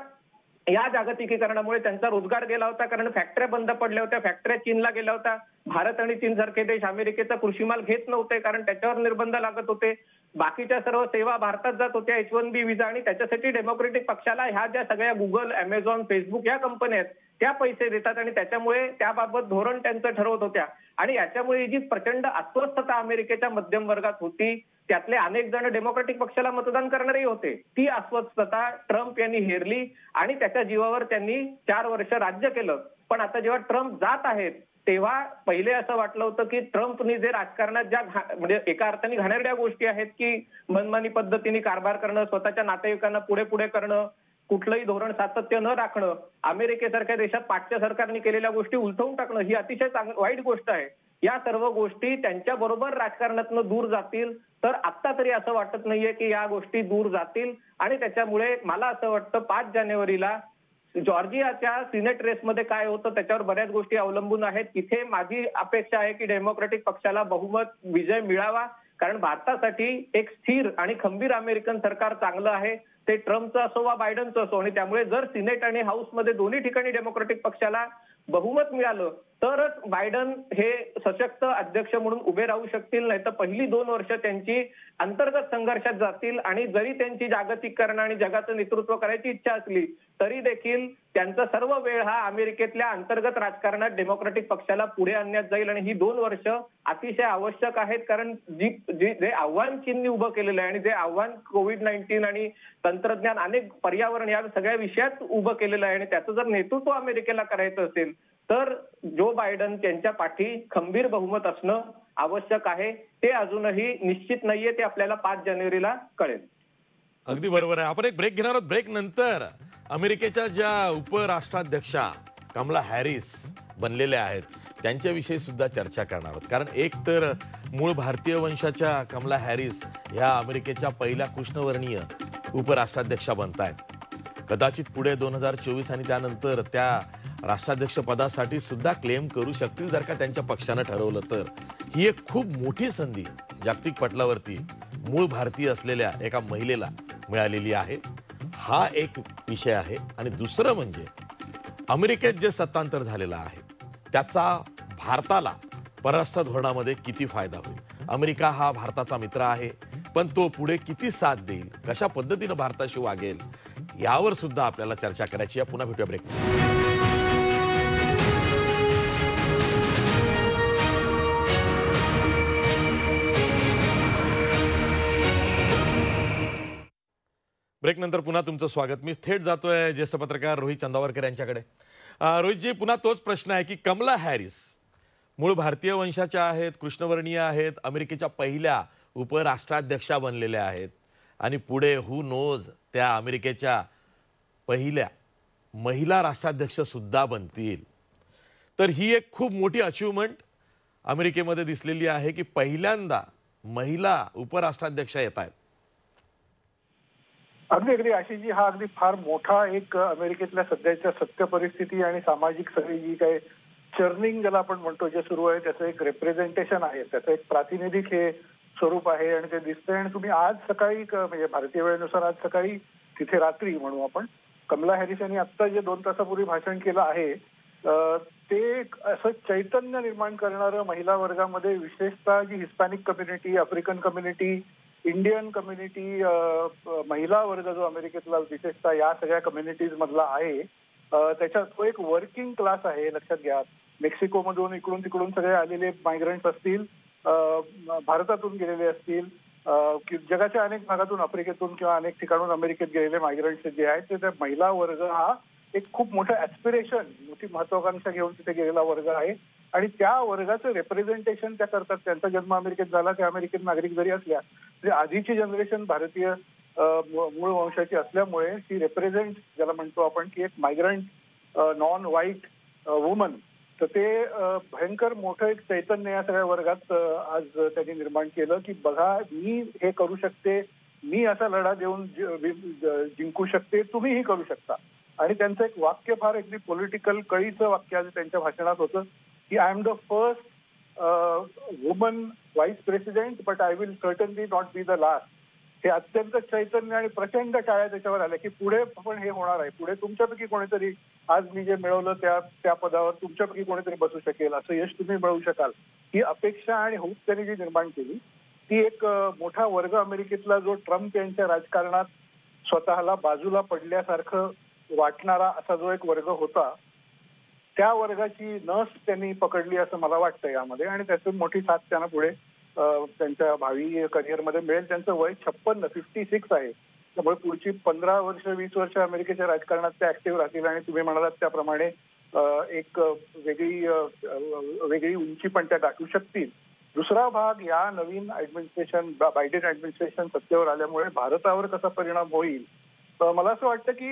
या जागतिकीकरणामुळे त्यांचा रोजगार गेला होता कारण फॅक्टऱ्या बंद पडल्या होत्या, फॅक्टऱ्या चीनला गेल्या होत्या. भारत आणि चीन सारखे देश अमेरिकेचा कृषीमाल घेत नव्हते कारण त्याच्यावर निर्बंध लागत होते. बाकीच्या सर्व सेवा भारतात जात होत्या H-1B व्हिसा आणि त्याच्यासाठी डेमोक्रेटिक पक्षाला ह्या ज्या सगळ्या गुगल, अमेझॉन, फेसबुक या कंपन्या आहेत त्या पैसे देतात आणि त्याच्यामुळे त्याबाबत धोरण त्यांचं ठरवत होत्या. आणि याच्यामुळे जी प्रचंड अस्वस्थता अमेरिकेच्या मध्यम वर्गात होती त्यातले अनेक जण डेमोक्रेटिक पक्षाला मतदान करणारेही होते. ती अस्वस्थता ट्रम्प यांनी हेरली आणि त्याच्या जीवावर त्यांनी 4 वर्ष राज्य केलं. पण आता जेव्हा ट्रम्प जात आहेत तेव्हा पहिले असं वाटलं होतं की ट्रम्पनी जे राजकारणात ज्या म्हणजे एका अर्थाने घाणेरड्या गोष्टी आहेत की मनमानी पद्धतीने कारभार करणं, स्वतःच्या नातेवाईकांना पुढे पुढे करणं, कुठलंही धोरण सातत्य न राखणं, अमेरिकेसारख्या देशात पाठच्या सरकारने केलेल्या गोष्टी उलथवून टाकणं ही अतिशय वाईट गोष्ट आहे. या सर्व गोष्टी त्यांच्या बरोबर राजकारणातून दूर जातील. तर आता तरी असं वाटत नाहीये की या गोष्टी दूर जातील आणि त्याच्यामुळे मला असं वाटतं 5 जानेवारीला जॉर्जियाच्या सिनेट रेसमध्ये काय होतं त्याच्यावर बऱ्याच गोष्टी अवलंबून आहेत. तिथे माझी अपेक्षा आहे की डेमोक्रॅटिक पक्षाला बहुमत विजय मिळावा, कारण भारतासाठी एक स्थिर आणि खंबीर अमेरिकन सरकार चांगलं आहे. ते ट्रम्पचं असो वा बायडनचं असो. आणि त्यामुळे जर सिनेट आणि हाऊसमध्ये दोन्ही ठिकाणी डेमोक्रॅटिक पक्षाला बहुमत मिळालं तरच बायडन हे सशक्त अध्यक्ष म्हणून उभे राहू शकतील. नाही तर पहिली 2 वर्ष त्यांची अंतर्गत संघर्षात जातील आणि जरी त्यांची जागतिकीकरण आणि जगाचं नेतृत्व करायची इच्छा असली तरी देखील त्यांचा सर्व वेळ हा अमेरिकेतल्या अंतर्गत राजकारणात डेमोक्रॅटिक पक्षाला पुढे आणण्यात जाईल. आणि ही 2 वर्ष अतिशय आवश्यक आहेत, कारण जे आव्हान चीनने उभं केलेलं आहे आणि जे आव्हान कोविड-19 आणि तंत्रज्ञान अनेक पर्यावरण या सगळ्या विषयात उभं केलेलं आहे आणि त्याचं जर नेतृत्व अमेरिकेला करायचं असेल तर जो बायडन त्यांच्या पाठी खंबीर बहुमत असणं आवश्यक आहे. ते अजूनही निश्चित नाहीये, ते आपल्याला 5 जानेवारीला कळेल. अगदी बरोबर आहे. आपण एक ब्रेक घेणार आहोत. ब्रेक नंतर अमेरिकेच्या ज्या उपराष्ट्राध्यक्षा कमला हॅरिस बनलेल्या आहेत त्यांच्याविषयी सुद्धा चर्चा करणार आहोत. कारण एक तर मूळ भारतीय वंशाच्या कमला हॅरिस ह्या अमेरिकेच्या पहिल्या कृष्णवर्णीय उपराष्ट्राध्यक्षा बनतायत. कदाचित पुढे 2024 आणि त्यानंतर त्या राष्ट्राध्यक्ष पदासाठी सुद्धा क्लेम करू शकतील जर का त्यांच्या पक्षानं ठरवलं तर. ही एक खूप मोठी संधी जागतिक पटलावरती मूळ भारतीय असलेल्या एका महिलेला मिळालेली आहे. हा एक विषय आहे. आणि दुसरं म्हणजे अमेरिकेत जे सत्तांतर झालेलं आहे त्याचा भारताला परराष्ट्र धोरणामध्ये किती फायदा होईल. अमेरिका हा भारताचा मित्र आहे, पण तो पुढे किती साथ देईल, कशा पद्धतीनं भारताशी वागेल, यावर सुद्धा आपल्याला चर्चा करायची आहे. पुन्हा भेटूया ब्रेक. ब्रेक नंतर पुन्हा तुमचं स्वागत. मी थेट जातोय ज्येष्ठ पत्रकार रोहित चंदावरकर यांच्याकडे. रोहितजी, पुन्हा तोच प्रश्न आहे की कमला हॅरिस मूळ भारतीय वंशाच्या आहेत, कृष्णवर्णीय आहेत, अमेरिकेच्या पहिल्या उपराष्ट्राध्यक्षा बनलेल्या आहेत आणि पुढे हू नोज त्या अमेरिकेच्या पहिल्या महिला राष्ट्राध्यक्ष सुद्धा बनतील. तर ही एक खूप मोठी अचिव्हमेंट अमेरिकेमध्ये दिसलेली आहे की पहिल्यांदा महिला उपराष्ट्राध्यक्षा येत आहेत. अगदी आशिषजी, हा अगदी फार मोठा एक अमेरिकेतल्या सध्याच्या सत्य परिस्थिती आणि सामाजिक सगळी जी काही चर्निंग ज्याला आपण म्हणतो जे सुरू आहे त्याचं एक रिप्रेझेंटेशन आहे, त्याचं एक प्रातिनिधिक हे स्वरूप आहे आणि ते दिसतंय. आणि तुम्ही आज सकाळी म्हणजे भारतीय वेळेनुसार आज सकाळी तिथे रात्री म्हणू आपण कमला हॅरिस यांनी आत्ता जे 2 तासापूर्वी भाषण केलं आहे ते असं चैतन्य निर्माण करणारं महिला वर्गामध्ये, विशेषतः जी Hispanic community, African community, Indian community, महिला वर्ग जो अमेरिकेतला विशेषतः या सगळ्या कम्युनिटीज मधला आहे त्याच्यात तो एक वर्किंग क्लास आहे. लक्षात घ्या, मेक्सिकोमधून इकडून तिकडून सगळे आलेले मायग्रंट्स असतील, भारतातून गेलेले असतील, जगाच्या अनेक भागातून, आफ्रिकेतून किंवा अनेक ठिकाणून अमेरिकेत गेलेले मायग्रंट्स जे आहेत ते महिला वर्ग हा एक खूप मोठं ऍस्पिरेशन, मोठी महत्वाकांक्षा घेऊन तिथे गेलेला वर्ग आहे आणि त्या वर्गाचं रिप्रेझेंटेशन त्या करतात. त्यांचा जन्म अमेरिकेत झाला, त्या अमेरिकन नागरिक जरी असल्या तरी आधीची जनरेशन भारतीय मूळ वंशाची असल्यामुळे ती रिप्रेझेंट ज्याला म्हणतो आपण की एक मायग्रंट नॉन व्हाईट वुमन, तर ते भयंकर मोठं एक चैतन्य या सगळ्या वर्गात आज त्यांनी निर्माण केलं की बघा मी हे करू शकते, मी असा लढा देऊन जिंकू शकते, तुम्हीही करू शकता. आणि त्यांचं एक वाक्य फार अगदी पॉलिटिकल कळीचं वाक्य आज त्यांच्या भाषणात होतं की I am the first woman vice president but I will certainly not be the last. हे अत्यंत चैतन्य आणि प्रचंड टाळ्या त्याच्यावर आल्या की पुढे पण हे होणार आहे, पुढे तुमच्यापैकी कोणीतरी आज मी जे मिळवलं त्या पदावर तुमच्यापैकी कोणीतरी बसू शकेल, असं यश तुम्ही मिळवू शकाल. ही अपेक्षा आणि होप त्यांनी जी निर्माण केली ती एक मोठा वर्ग अमेरिकेतला जो ट्रम्प यांच्या राजकारणात स्वतःला बाजूला पडल्यासारखं वाटणारा असा जो एक वर्ग होता त्या वर्गाची नस त्यांनी पकडली असं मला वाटतं यामध्ये. आणि त्याची मोठी साथ त्यांना पुढे त्यांच्या भावी करिअरमध्ये मिळेल. त्यांचं वय 56 आहे, त्यामुळे पुढची 15 वर्ष 20 वर्ष अमेरिकेच्या राजकारणात ते ऍक्टिव्ह राहतील आणि तुम्ही म्हणालात त्याप्रमाणे एक वेगळी उंची पण त्या गाठू शकतील. दुसरा भाग, या नवीन ऍडमिनिस्ट्रेशन बायडेन ऍडमिनिस्ट्रेशन सत्तेवर आल्यामुळे भारतावर कसा परिणाम होईल. मला असं वाटतं की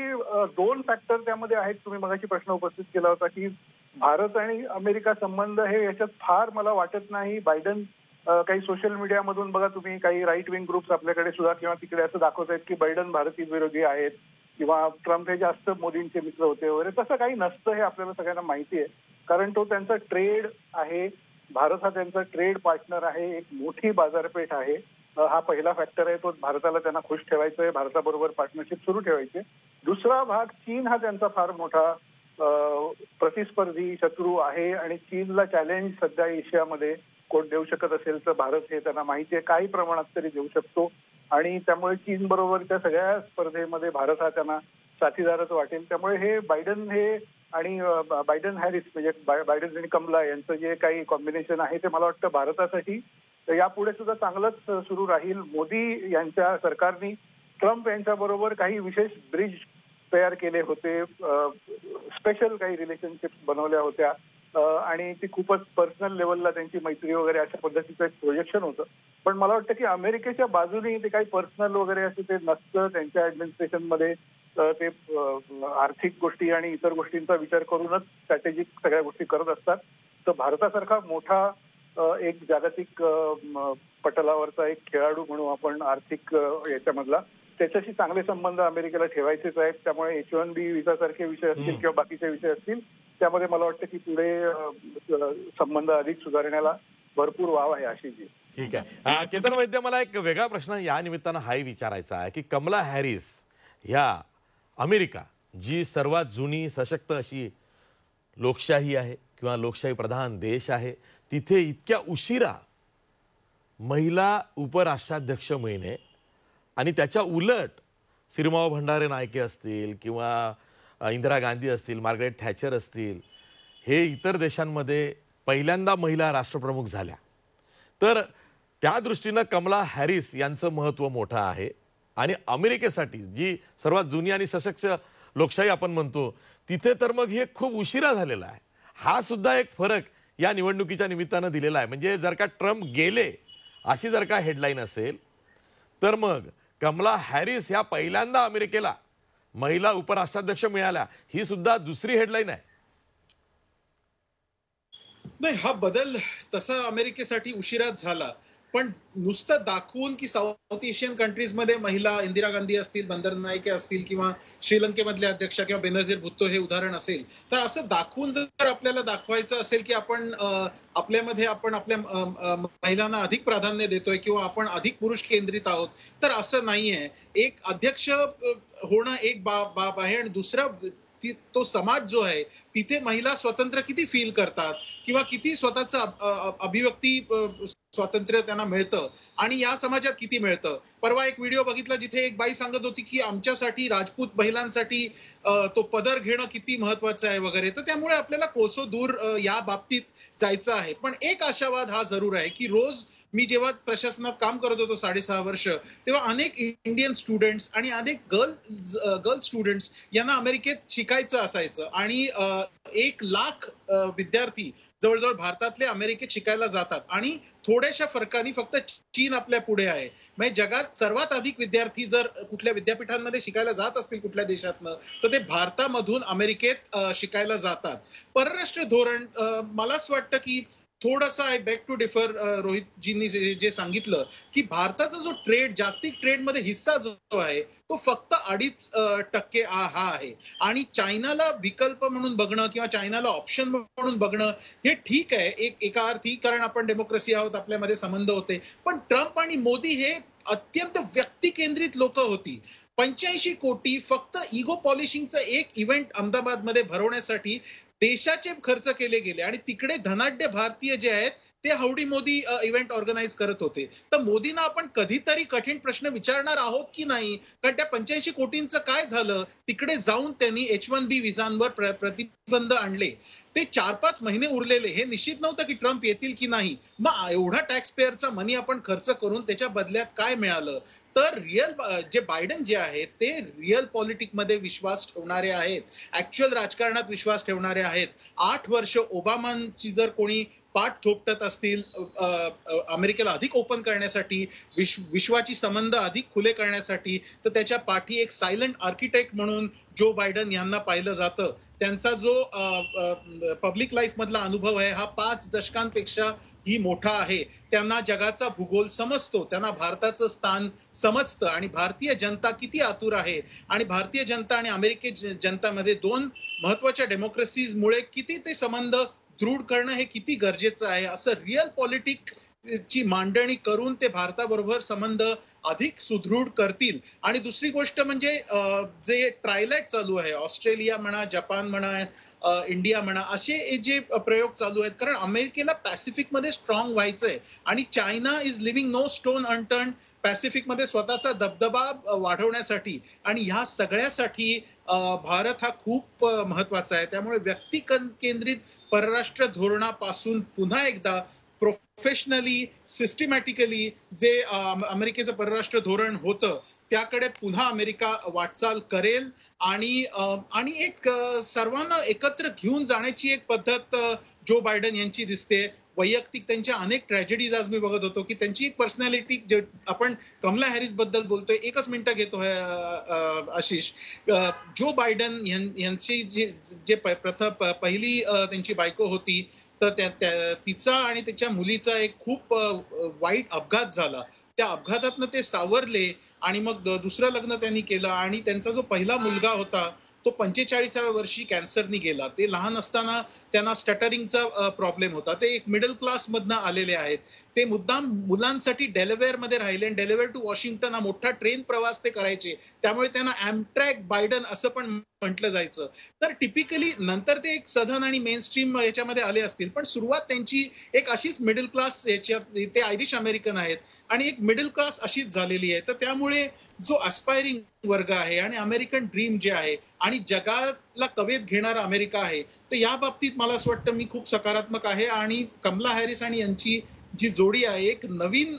2 फॅक्टर त्यामध्ये आहेत. तुम्ही मगाशी प्रश्न उपस्थित केला होता की भारत आणि अमेरिका संबंध हे याच्यात फार मला वाटत नाही. बायडन काही सोशल मीडियामधून बघा तुम्ही, काही राईट विंग ग्रुप्स आपल्याकडे सुद्धा किंवा तिकडे असं दाखवत आहेत की बायडन भारतीय विरोधी आहेत किंवा ट्रम्प हे जास्त मोदींचे मित्र होते वगैरे. तसं काही नसतं हे आपल्याला सगळ्यांना माहिती आहे. कारण तो त्यांचा ट्रेड आहे, भारत हा त्यांचा ट्रेड पार्टनर आहे, एक मोठी बाजारपेठ आहे. हा पहिला फॅक्टर आहे. तो भारताला त्यांना खुश ठेवायचा आहे, भारताबरोबर पार्टनरशिप सुरू ठेवायची. दुसरा भाग, चीन हा त्यांचा फार मोठा प्रतिस्पर्धी शत्रू आहे आणि चीनला चॅलेंज सध्या एशियामध्ये कोण देऊ शकत असेल तर भारत हे त्यांना माहिती आहे, काही प्रमाणात तरी देऊ शकतो. आणि त्यामुळे चीन बरोबरच्या सगळ्या स्पर्धेमध्ये भारत हा त्यांना साथीदारच वाटेल. त्यामुळे हे बायडन हे आणि बायडन हॅरिस म्हणजे बायडन आणि कमला यांचं जे काही कॉम्बिनेशन आहे ते मला वाटतं भारतासाठी यापुढे सुद्धा चांगलंच सुरू राहील. मोदी यांच्या सरकारने ट्रम्प यांच्याबरोबर काही विशेष ब्रिज तयार केले होते, स्पेशल काही रिलेशनशिप्स बनवल्या होत्या आणि ती खूपच पर्सनल लेवलला त्यांची मैत्री वगैरे अशा पद्धतीचं एक प्रोजेक्शन होतं. पण मला वाटतं की अमेरिकेच्या बाजूने ते काही पर्सनल वगैरे असं ते नसतं. त्यांच्या ऍडमिनिस्ट्रेशनमध्ये ते आर्थिक गोष्टी आणि इतर गोष्टींचा विचार करूनच स्ट्रॅटेजिक सगळ्या गोष्टी करत असतात. तर भारतासारखा मोठा एक जागतिक पटलावरचा एक खेळाडू म्हणून आपण आर्थिक याच्यामधला त्याच्याशी चांगले संबंध अमेरिकेला ठेवायचेच आहेत. त्यामुळे H1B व्हिसा सारखे विषय असतील किंवा बाकीचे विषय असतील त्यामध्ये मला वाटतं की पुढे संबंध अधिक सुधारण्याला भरपूर वाव आहे. आशिषजी, ठीक आहे. केतन वैद्य, मला एक वेगळा प्रश्न या निमित्तानं हाही विचारायचा आहे की कमला हॅरिस ह्या अमेरिका जी सर्वात जुनी सशक्त अशी लोकशाही आहे किंवा लोकशाही प्रधान देश आहे, तिथे इतक्या उशिरा महिला उपराष्ट्राध्यक्ष मिळणे आणि त्याच्या उलट सिरिमाओ भंडारे नायके असतील किंवा इंदिरा गांधी असतील, मार्गारेट थॅचर असतील, हे इतर देशांमध्ये पहिल्यांदा महिला राष्ट्रप्रमुख झाल्या. तर त्या दृष्टीनं कमला हॅरिस यांचं महत्त्व मोठं आहे आणि अमेरिकेसाठी जी सर्वात जुनी आणि सशक्त लोकशाही आपण म्हणतो तिथे तर मग हे खूप उशिरा झालेला आहे. हा सुद्धा एक फरक या निवडणुकीच्या निमित्तानं दिलेला आहे. म्हणजे जर का ट्रम्प गेले अशी जर का हेडलाईन असेल तर मग कमला हॅरिस ह्या पहिल्यांदा अमेरिकेला महिला उपराष्ट्राध्यक्ष मिळाल्या, ही सुद्धा दुसरी हेडलाईन आहे. नाही, हा बदल तसा अमेरिकेसाठी उशिराच झाला. पण नुसतं दाखवून की साऊथ एशियन कंट्रीजमध्ये महिला, इंदिरा गांधी असतील, बंदरनायके असतील किंवा श्रीलंकेमधले अध्यक्ष किंवा बेनझीर भुट्टो हे उदाहरण असेल, तर असं दाखवून जर आपल्याला दाखवायचं असेल की आपण आपल्यामध्ये आपण आपल्या महिलांना अधिक प्राधान्य देतोय किंवा आपण अधिक पुरुष केंद्रित आहोत, तर असं नाहीये. एक अध्यक्ष होणं एक बाब आहे आणि दुसरं तो समाज जो आहे तिथे महिला स्वतंत्र किती फील करतात किंवा किती स्वतःचं अभिव्यक्ती स्वातंत्र्य त्यांना मिळतं आणि या समाजात किती मिळतं. परवा एक व्हिडिओ बघितला जिथे एक बाई सांगत होती की आमच्यासाठी राजपूत महिलांसाठी तो पदर घेणं किती महत्वाचं आहे वगैरे. तर त्यामुळे आपल्याला कोसो दूर या बाबतीत जायचं आहे. पण एक आशावाद हा जरूर आहे की रोज मी जेव्हा प्रशासनात काम करत होतो 6.5 वर्ष, तेव्हा अनेक इंडियन स्टुडंट्स आणि अनेक गर्ल स्टुडंट्स यांना अमेरिकेत शिकायचं असायचं आणि 1 लाख विद्यार्थी जवळजवळ भारतातले अमेरिकेत शिकायला जातात आणि थोड्याशा फरकाने फक्त चीन आपल्या पुढे आहे. म्हणजे जगात सर्वात अधिक विद्यार्थी जर कुठल्या विद्यापीठांमध्ये शिकायला जात असतील कुठल्या देशातनं, तर ते भारतामधून अमेरिकेत शिकायला जातात. परराष्ट्र धोरण मला असं वाटतं की थोडासा आय बॅक टू डिफर रोहितजींनी जे सांगितलं की भारताचा जो ट्रेड, जागतिक ट्रेडमध्ये हिस्सा जो आहे तो फक्त 2.5% हा आहे आणि चायनाला विकल्प म्हणून बघणं किंवा चायनाला ऑप्शन म्हणून बघणं हे ठीक आहे एका अर्थी, कारण आपण डेमोक्रेसी आहोत, आपल्यामध्ये संबंध होते. पण ट्रम्प आणि मोदी हे अत्यंत व्यक्ती केंद्रित लोक होती. 85 कोटी फक्त इगो पॉलिशिंगचं एक इव्हेंट अहमदाबादमध्ये भरवण्यासाठी देशाचे खर्च केले गेले आणि तिकडे धनाढ्य भारतीय जे आहेत ते हौडी मोदी इव्हेंट ऑर्गनाईज करत होते. तर मोदींना आपण कधीतरी कठीण प्रश्न विचारणार आहोत की नाही, कारण त्या 85 कोटींचं काय झालं. तिकडे जाऊन त्यांनी H1B व्हिसांवर प्रतिबंध आणले. ते 4-5 महिने उरलेले, हे निश्चित नव्हतं की ट्रम्प येतील की नाही. मग एवढा टॅक्स पेअरचा मनी आपण खर्च करून त्याच्या बदल्यात काय मिळालं. तर जे बायडन जे आहेत ते रिअल पॉलिटिकमध्ये विश्वास ठेवणारे आहेत, ऍक्च्युअल राजकारणात विश्वास ठेवणारे आहेत. 8 वर्ष ओबामांची जर कोणी पाठ थोपटत असतील अमेरिकेला अधिक ओपन करण्यासाठी, विश्वाची संबंध अधिक खुले करण्यासाठी, तर त्याच्या पाठी एक सायलेंट आर्किटेक्ट म्हणून जो बायडन यांना पाहिलं जातं. त्यांचा जो पब्लिक लाईफ मधला अनुभव आहे हा 5 दशकांपेक्षा ही मोठा आहे. त्यांना जगाचा भूगोल समजतो, त्यांना भारताचं स्थान समजतं आणि भारतीय जनता किती आतुर आहे आणि भारतीय जनता आणि अमेरिकी जनतामध्ये 2 महत्वाच्या डेमोक्रेसीजमुळे किती ते संबंध दृढ करणं हे किती गरजेचं आहे, असं रिअल पॉलिटिक्स ची मांडणी करून ते भारताबरोबर संबंध अधिक सुदृढ करतील. आणि दुसरी गोष्ट म्हणजे जे ट्रायलॅट चालू आहे, ऑस्ट्रेलिया म्हणा, जपान म्हणा, इंडिया म्हणा, असे जे प्रयोग चालू आहेत, कारण अमेरिकेला पॅसिफिकमध्ये स्ट्रॉंग व्हायचंय आणि China is living no stone unturn पॅसिफिकमध्ये स्वतःचा दबदबा वाढवण्यासाठी, आणि ह्या सगळ्यासाठी भारत हा खूप महत्वाचा आहे. त्यामुळे व्यक्ती केंद्रित परराष्ट्र धोरणापासून पुन्हा एकदा प्रोफेशनली, सिस्टमॅटिकली जे अमेरिकेचं परराष्ट्र धोरण होतं त्याकडे पुन्हा अमेरिका वाटचाल करेल आणि एक सर्वांना एकत्र घेऊन जाण्याची एक पद्धत जो बायडन यांची दिसते. वैयक्तिक त्यांच्या अनेक ट्रॅजेडीज आज मी बघत होतो की त्यांची एक पर्सनॅलिटी, आपण कमला हॅरिस बद्दल बोलतोय, एकच मिनिटं घेतो आशिष. जो बायडन यांची जे पहिली त्यांची बायको होती, तर तिचा आणि त्याच्या मुलीचा एक खूप वाईट अपघात झाला. त्या अपघातातनं ते सावरले आणि मग दुसरं लग्न त्यांनी केलं आणि त्यांचा जो पहिला मुलगा होता तो 45व्या वर्षी कॅन्सरनी गेला. ते लहान असताना त्यांना स्टटरिंगचा प्रॉब्लेम होता. ते एक मिडल क्लास मधनं आलेले आहेत. ते मुद्दाम मुलांसाठी डेलावेअर मध्ये राहिले आणि डेलावेअर टू वॉशिंग्टन हा मोठा ट्रेन प्रवास ते करायचे. त्यामुळे त्यांना ॲम्ट्रॅक बायडन असं पण म्हटलं जायचं. तर टिपिकली नंतर ते एक सधन आणि मेन स्ट्रीम याच्यामध्ये आले असतील, पण सुरुवात त्यांची एक अशीच मिडल क्लास याच्यात, ते आयरिश अमेरिकन आहेत आणि एक मिडल क्लास अशीच झालेली आहे. तर त्यामुळे जो अस्पायरिंग वर्ग आहे आणि अमेरिकन ड्रीम जे आहे आणि जगाला कवेत घेणारा अमेरिका आहे, तर या बाबतीत मला असं वाटतं मी खूप सकारात्मक आहे. आणि कमला हॅरिस आणि यांची जी जोडी आहे एक नवीन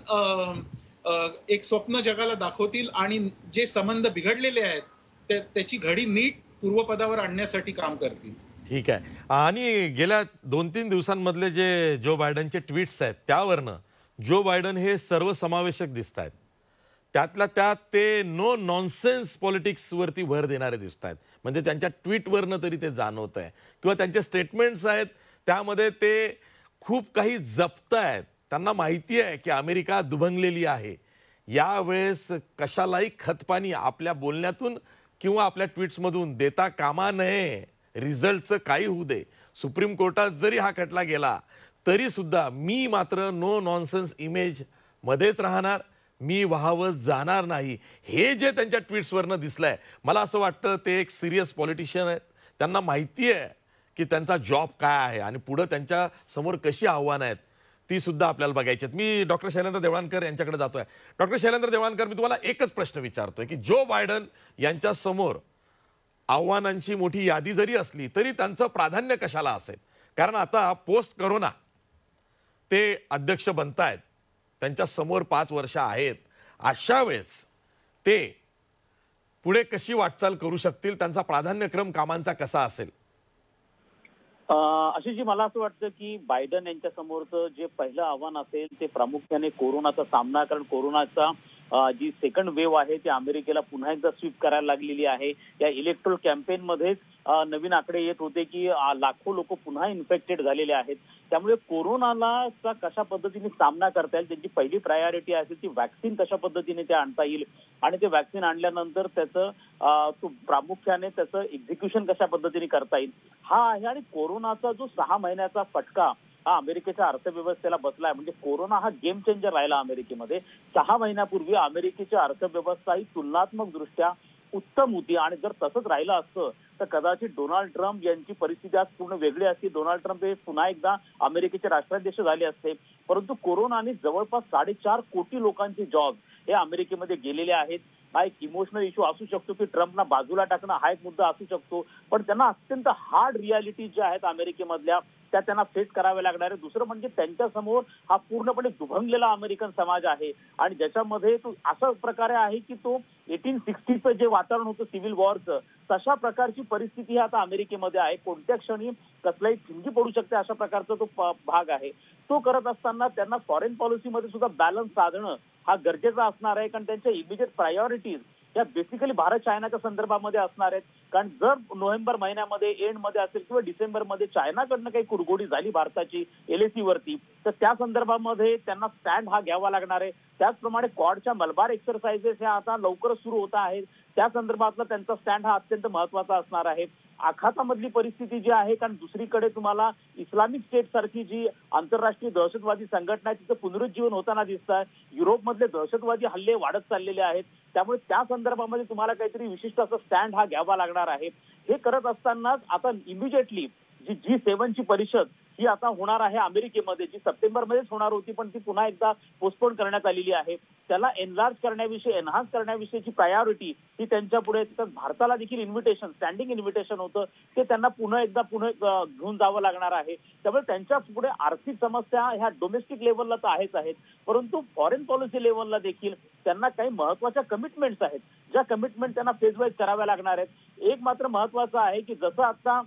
एक स्वप्न जगाला दाखवतील आणि जे संबंध बिघडलेले आहेत त्याची घडी नीट पूर्वपदावर आणण्यासाठी काम करतील. ठीक आहे. आणि गेल्या 2-3 दिवसांमधले जे जो बायडनचे ट्विट्स आहेत त्यावरनं जो बायडन हे सर्वसमावेशक दिसत आहेत. त्यातल्या त्यात ते नो नॉनसेन्स पॉलिटिक्सवरती भर देणारे दिसत आहेत. म्हणजे त्यांच्या ट्विटवरनं तरी ते जाणवत आहे किंवा त्यांचे स्टेटमेंट्स आहेत त्यामध्ये ते खूप काही जपत आहेत. त्यांना माहिती आहे की अमेरिका दुभंगलेली आहे. यावेळेस कशालाही खतपाणी आपल्या बोलण्यातून किंवा आपल्या ट्विट्समधून देता कामा नये. रिझल्टचं काही होऊ दे, सुप्रीम कोर्टात जरी हा खटला गेला तरी सुद्धा मी मात्र नो नॉनसेन्स इमेज मध्येच राहणार, मी वाहवत जाणार नाही. हे जे त्यांच्या ट्विट्सवरनं दिसलंय, मला असं वाटतं ते एक सिरियस पॉलिटिशियन आहेत. त्यांना माहिती आहे की त्यांचा जॉब काय आहे आणि पुढे त्यांच्या समोर कशी आव्हानं आहेत ती सुद्धा आपल्याला बघायची आहेत. मी डॉक्टर शैलेंद्र देवळानकर यांच्याकडे जातोय. डॉक्टर शैलेंद्र देवळानकर, मी तुम्हाला एकच प्रश्न विचारतोय की जो बायडन यांच्या समोर आव्हानांची मोठी यादी जरी असली तरी त्यांचं प्राधान्य कशाला असेल? कारण आता पोस्ट करोना ते अध्यक्ष बनतायत, त्यांच्या समोर 5 वर्ष आहेत. अशा वेळेस ते पुढे कशी वाटचाल करू शकतील? त्यांचा प्राधान्यक्रम कामांचा कसा असेल? आशिषजी, मला असं वाटतं की बायडन यांच्या समोरचं जे पहिलं आव्हान असेल ते प्रामुख्याने कोरोनाचा सामना, कारण कोरोनाचा जी सेकंड वेव्ह आहे ती अमेरिकेला पुन्हा एकदा स्वीप करायला लागलेली आहे. या इलेक्ट्रोल कॅम्पेन मध्येच नवीन आकडे येत होते की लाखो लोक पुन्हा इन्फेक्टेड झालेले आहेत. त्यामुळे कोरोनाला कशा पद्धतीने सामना करता येईल, त्यांची पहिली प्रायोरिटी असेल ती व्हॅक्सिन कशा पद्धतीने ते आणता येईल आणि ते व्हॅक्सिन आणल्यानंतर त्याचं प्रामुख्याने त्याचं एक्झिक्युशन कशा पद्धतीने करता येईल हा आहे. आणि कोरोनाचा जो 6 महिन्याचा फटका हा अमेरिकेच्या अर्थव्यवस्थेला बसलाय, म्हणजे कोरोना हा गेम चेंजर राहिला अमेरिकेमध्ये. 6 महिन्यापूर्वी अमेरिकेची अर्थव्यवस्था ही तुलनात्मक दृष्ट्या उत्तम होती आणि जर तसंच राहिलं असतं तर कदाचित डोनाल्ड ट्रम्प यांची परिस्थिती आज पूर्ण वेगळी असती. डोनाल्ड ट्रम्प हे पुन्हा एकदा अमेरिकेचे राष्ट्राध्यक्ष झाले असते. परंतु कोरोनाने जवळपास 4.5 कोटी लोकांचे जॉब हे अमेरिकेमध्ये गेलेले आहेत. हा एक इमोशनल इश्यू असू शकतो की ट्रम्पना बाजूला टाकणं हा एक मुद्दा असू शकतो, पण त्यांना अत्यंत हार्ड रियालिटी ज्या आहेत अमेरिकेमधल्या त्या त्यांना फेस कराव्या लागणार आहे. दुसरं म्हणजे त्यांच्यासमोर हा पूर्णपणे दुभंगलेला अमेरिकन समाज आहे आणि ज्याच्यामध्ये तो असा प्रकारे आहे की तो 1860चं जे वातावरण होतं सिव्हिल वॉरचं, तशा प्रकारची परिस्थिती आता अमेरिकेमध्ये आहे. कोणत्या क्षणी कसलाही ठिणगी पडू शकते अशा प्रकारचा तो भाग आहे. तो करत असताना त्यांना फॉरेन पॉलिसीमध्ये सुद्धा बॅलन्स साधणं हा गरजेचा असणार आहे, कारण त्यांच्या इमिजिएट प्रायोरिटीज या बेसिकली भारत चायनाच्या संदर्भामध्ये असणार आहेत. कारण जर नोव्हेंबर महिन्यामध्ये एंडमध्ये असेल किंवा डिसेंबरमध्ये चायनाकडनं काही कुरघोडी झाली भारताची LAC वरती, तर त्या संदर्भामध्ये त्यांना स्टँड हा घ्यावा लागणार आहे. त्याचप्रमाणे क्वाडच्या मलबार एक्सरसाइजेस ह्या आता लवकरच सुरू होत आहेत, त्या संदर्भातला त्यांचा स्टँड हा अत्यंत महत्वाचा असणार आहे. आखातामधली परिस्थिती जी आहे, कारण दुसरीकडे तुम्हाला इस्लामिक स्टेट सारखी जी आंतरराष्ट्रीय दहशतवादी संघटना आहे तिचं पुनरुज्जीवन होताना दिसत आहे. युरोपमधले दहशतवादी हल्ले वाढत चाललेले आहेत, त्यामुळे त्या संदर्भामध्ये तुम्हाला काहीतरी विशिष्ट असं स्टँड हा घ्यावा लागणार आहे. हे करत असतानाच आता इमिजिएटली जी G7ची परिषद ही आता होणार आहे अमेरिकेमध्ये, जी सप्टेंबरमध्येच होणार होती पण ती पुन्हा एकदा पोस्टपोन करण्यात आलेली आहे. त्याला एनलार्ज करण्याविषयी, एनहान्स करण्याविषयीची प्रायोरिटी ही त्यांच्या पुढे, भारताला देखील इन्व्हिटेशन, स्टँडिंग इन्व्हिटेशन होतं, ते त्यांना पुन्हा एकदा घेऊन जावं लागणार आहे. त्यामुळे त्यांच्या पुढे आर्थिक समस्या ह्या डोमेस्टिक लेव्हलला तर आहेच आहेत, परंतु फॉरेन पॉलिसी लेव्हलला देखील त्यांना काही महत्वाच्या कमिटमेंट्स आहेत, ज्या कमिटमेंट त्यांना फेज वाईज कराव्या लागणार आहेत. एक मात्र महत्वाचं आहे की जसं आता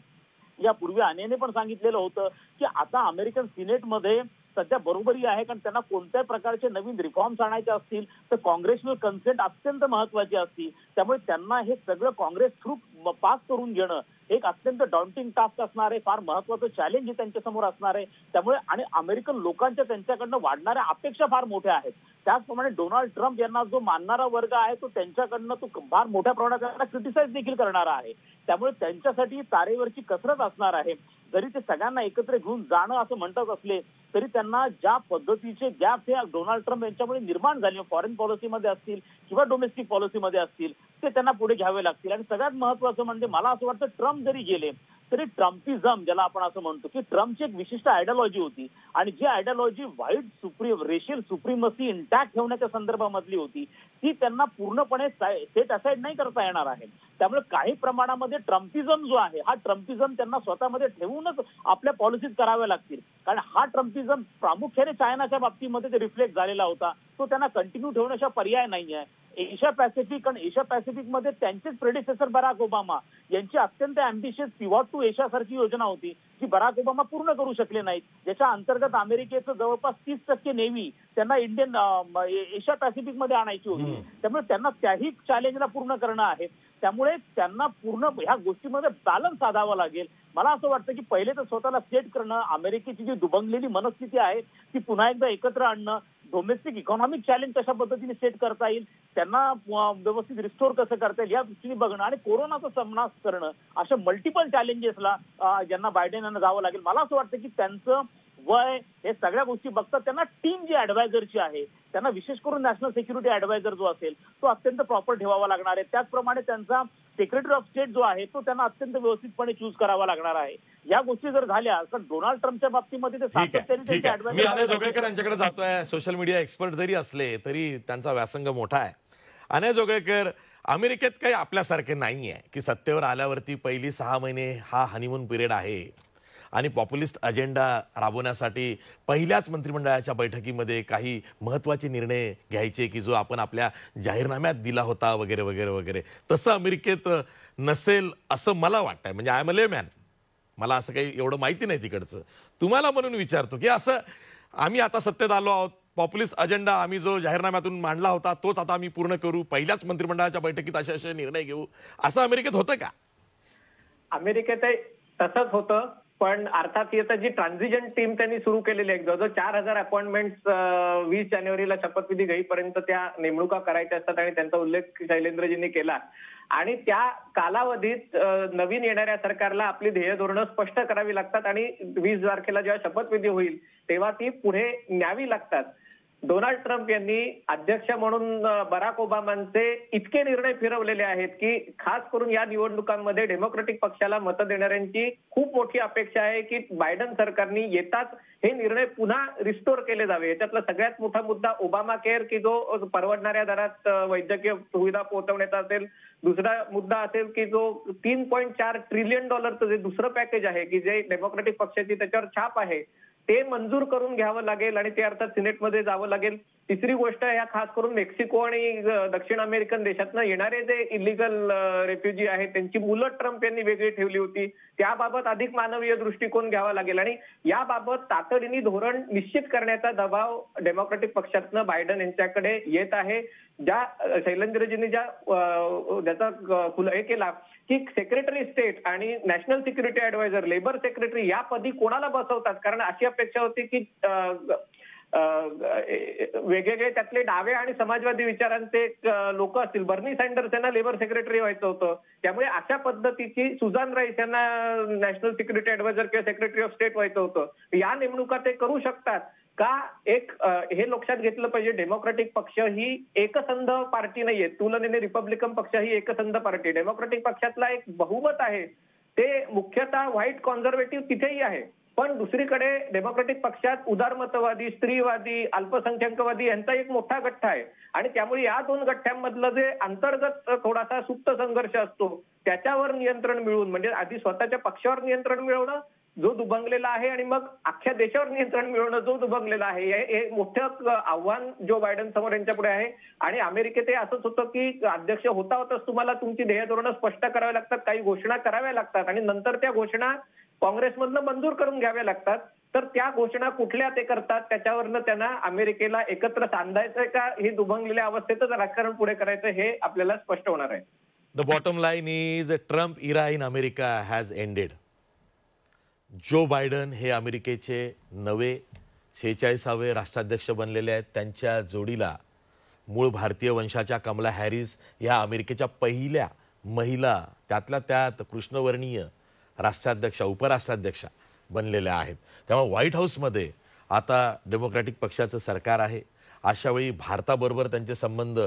यापूर्वी आनेने पण सांगितलेलं होतं की आता अमेरिकन सिनेटमध्ये सध्या बरोबरी आहे, कारण त्यांना कोणत्याही प्रकारचे नवीन रिफॉर्म्स आणायचे असतील तर काँग्रेशनल कन्सेंट अत्यंत महत्वाची असते. त्यामुळे त्यांना हे सगळं काँग्रेस थ्रू पास करून घेणं एक अत्यंत डॉन्टिंग टास्क असणार आहे, फार महत्वाचं चॅलेंज हे त्यांच्यासमोर असणार आहे. त्यामुळे आणि अमेरिकन लोकांच्या त्यांच्याकडनं वाढणाऱ्या अपेक्षा फार मोठ्या आहेत. त्याचप्रमाणे डोनाल्ड ट्रम्प यांना जो मानणारा वर्ग आहे तो त्यांच्याकडनं तो फार मोठ्या प्रमाणात त्यांना क्रिटिसाइज देखील करणारा आहे. त्यामुळे त्यांच्यासाठी तारेवरची कसरत असणार आहे. जरी ते सगळ्यांना एकत्र घेऊन जाणं असं म्हणतात असले तरी त्यांना ज्या पद्धतीचे गॅप हे डोनाल्ड ट्रम्प यांच्यामुळे निर्माण झाले, फॉरेन पॉलिसीमध्ये असतील किंवा डोमेस्टिक पॉलिसीमध्ये असतील, ते त्यांना पुढे घ्यावे लागतील. आणि सगळ्यात महत्वाचं म्हणजे मला असं वाटतं ट्रम्प जरी गेले तरी ट्रम्पिझम ज्याला आपण असं म्हणतो की ट्रम्पची एक विशिष्ट आयडिओलॉजी होती आणि जी ideology white racial supremacy intact ठेवण्याच्या संदर्भामधली होती, ती त्यांना पूर्णपणे सेट असाइड नाही करता येणार आहे. त्यामुळे काही प्रमाणामध्ये ट्रम्पिझम जो आहे हा ट्रम्पिझम त्यांना स्वतःमध्ये ठेवूनच आपल्या पॉलिसीज कराव्या लागतील, कारण हा ट्रम्पिझम प्रामुख्याने चायनाच्या बाबतीमध्ये ते रिफ्लेक्ट झालेला होता, तो त्यांना कंटिन्यू ठेवण्याचा पर्याय नाही आहे. एशिया पॅसिफिक आणि एशिया पॅसिफिकमध्ये त्यांचेच प्रेडिसेसर बराक ओबामा यांची अत्यंत अँबिशियस पिव्हॉट टू एशिया सारखी योजना होती, जी बराक ओबामा पूर्ण करू शकले नाहीत. ज्याच्या अंतर्गत अमेरिकेचं जवळपास 30% नेव्ही त्यांना एशिया पॅसिफिकमध्ये आणायची होती. त्यामुळे त्यांना त्याही चॅलेंजला पूर्ण करणं आहे. त्यामुळे त्यांना पूर्ण ह्या गोष्टीमध्ये बॅलन्स साधावा लागेल. मला असं वाटतं की पहिले तर स्वतःला सेट करणं, अमेरिकेची जी दुभंगलेली मनस्थिती आहे ती पुन्हा एकदा एकत्र आणणं, डोमेस्टिक इकॉनॉमिक चॅलेंज कशा पद्धतीने सेट करता येईल, त्यांना व्यवस्थित रिस्टोर कसं करता येईल या दृष्टीने बघणं आणि कोरोनाचा सामना करणं, अशा मल्टिपल चॅलेंजेसला ज्यांना बायडेन यांना जावं लागेल. मला असं वाटतं की त्यांचं वय हे सगळ्या गोष्टी बघतात त्यांना टीम जी ऍडवायझरची आहे त्यांना विशेष करून नॅशनल सिक्युरिटी ऍडवायझर जो असेल तो अत्यंत प्रॉपर ठेवावा लागणार आहे. त्याचप्रमाणे त्यांचा सेक्रेटरी ऑफ स्टेट जो आहे तो त्यांना अत्यंत व्यवस्थितपणे चूज करावा लागणार आहे. या गोष्टी जर झाल्या तर डोनाल्ड ट्रम्पच्या बाबतीमध्ये ते सातत्याने मी अनय जोगळेकर यांच्याकडे जातोय. सोशल मीडिया एक्सपर्ट जरी असले तरी त्यांचा व्यासंग मोठा आहे. अनय जोगळेकर, अमेरिकेत काही आपल्यासारखे नाहीये की सत्तेवर आल्यावरती पहिली 6 महिने हा हनीमून पिरियड आहे आणि पॉप्युलिस्ट अजेंडा राबवण्यासाठी पहिल्याच मंत्रिमंडळाच्या बैठकीमध्ये काही महत्त्वाचे निर्णय घ्यायचे की जो आपण आपल्या जाहीरनाम्यात दिला होता वगैरे वगैरे वगैरे. तसं अमेरिकेत नसेल असं मला वाटतंय. म्हणजे आय एम अ लेमॅन, मला असं काही एवढं माहिती नाही तिकडचं. तुम्हाला म्हणून विचारतो की असं आम्ही आता सत्तेत आलो आहोत, पॉप्युलिस्ट अजेंडा आम्ही जो जाहीरनाम्यातून मांडला होता तोच आता आम्ही पूर्ण करू, पहिल्याच मंत्रिमंडळाच्या बैठकीत असे असे निर्णय घेऊ, असं अमेरिकेत होतं का? अमेरिकेत तसंच होतं, पण अर्थात ही आता जी ट्रान्झिशन टीम त्यांनी सुरू केलेली आहे, जवळजवळ 4000 अपॉइंटमेंट्स 20 जानेवारीला शपथविधी घेईपर्यंत त्या नेमणुका करायच्या असतात आणि त्यांचा उल्लेख शैलेंद्रजींनी केला. आणि त्या कालावधीत नवीन येणाऱ्या सरकारला आपली ध्येय धोरणं स्पष्ट करावी लागतात आणि 20 तारखेला जेव्हा शपथविधी होईल तेव्हा ती पुढे न्यावी लागतात. डोनाल्ड ट्रम्प यांनी अध्यक्ष म्हणून बराक ओबामांचे इतके निर्णय फिरवलेले आहेत की खास करून या निवडणुकांमध्ये डेमोक्रेटिक पक्षाला मतं देणाऱ्यांची खूप मोठी अपेक्षा आहे की बायडन सरकारने येताच हे निर्णय पुन्हा रिस्टोर केले जावे. याच्यातला सगळ्यात मोठा मुद्दा ओबामा केअर की जो परवडणाऱ्या दरात वैद्यकीय सुविधा पोहोचवण्याचा असेल. दुसरा मुद्दा असेल की जो $3.4 ट्रिलियन जे दुसरं पॅकेज आहे की जे डेमोक्रेटिक पक्षाची त्याच्यावर छाप आहे ते मंजूर करून घ्यावं लागेल आणि ते अर्थात सिनेटमध्ये जावं लागेल. तिसरी गोष्ट ह्या खास करून मेक्सिको आणि दक्षिण अमेरिकन देशातनं येणारे जे इलिगल रेफ्युजी आहेत त्यांची मुलं ट्रम्प यांनी वेगळी ठेवली होती. त्याबाबत अधिक मानवीय दृष्टिकोन घ्यावा लागेल आणि याबाबत तातडीने धोरण निश्चित करण्याचा दबाव डेमोक्रेटिक पक्षातनं बायडन यांच्याकडे येत आहे. ज्या शैलेंद्रजींनी ज्याचा हे केला की सेक्रेटरी स्टेट आणि national security adviser labour secretary या पदी कोणाला बसवतात, कारण अशी अपेक्षा होती की वेगवेगळे त्यातले डावे आणि समाजवादी विचारांचे लोक असतील. बर्नी सँडर्स यांना लेबर सेक्रेटरी व्हायचं होतं. त्यामुळे अशा पद्धतीची सुझान राईस यांना नॅशनल सिक्युरिटी ऍडवायझर किंवा सेक्रेटरी ऑफ स्टेट व्हायचं होतं. या नेमणुका ते करू शकतात का? हे लक्षात घेतलं पाहिजे. डेमोक्रेटिक पक्ष ही एकसंध पार्टी नाहीये. तुलनेने रिपब्लिकन पक्ष ही एकसंध पार्टी. डेमोक्रेटिक पक्षातला एक बहुमत आहे ते मुख्यतः व्हाईट कॉन्झर्वेटिव्ह तिथेही आहे, पण दुसरीकडे डेमोक्रेटिक पक्षात उदारमतवादी, स्त्रीवादी, अल्पसंख्याकवादी यांचा एक मोठा गठ्ठा आहे आणि त्यामुळे या दोन गठ्ठ्यांमधलं जे अंतर्गत थोडासा सुप्त संघर्ष असतो त्याच्यावर नियंत्रण मिळवून, म्हणजे आधी स्वतःच्या पक्षावर नियंत्रण मिळवणं जो दुभंगलेला आहे आणि मग अख्ख्या देशावर नियंत्रण मिळवणं जो दुभंगलेला आहे, हे मोठं आव्हान जो बायडन समोर यांच्यापुढे आहे. आणि अमेरिकेत असंच होतं की अध्यक्ष होताच तुम्हाला तुमची ध्येय धोरणं स्पष्ट करावी लागतात, काही घोषणा कराव्या लागतात आणि नंतर त्या घोषणा काँग्रेसमधनं मंजूर करून घ्याव्या लागतात. तर त्या घोषणा कुठल्या ते करतात त्याच्यावरनं त्यांना अमेरिकेला एकत्र सांधायचंय का हे दुभंगलेल्या अवस्थेतच राजकारण पुढे करायचं हे आपल्याला स्पष्ट होणार आहे. The bottom line is Trump era in America has ended. Joe Biden हे अमेरिकेचे नवे 46वे राष्ट्राध्यक्ष बनलेले आहेत. त्यांच्या जोडीला मूळ भारतीय वंशाच्या कमला हॅरिस या अमेरिकेच्या पहिल्या महिला, त्यातल्या त्यात कृष्णवर्णीय राष्ट्राध्यक्षा, उपराष्ट्राध्यक्षा बनलेल्या आहेत. त्यामुळे व्हाईट हाऊसमध्ये आता डेमोक्रॅटिक पक्षाचं सरकार आहे. अशावेळी भारताबरोबर त्यांचे संबंध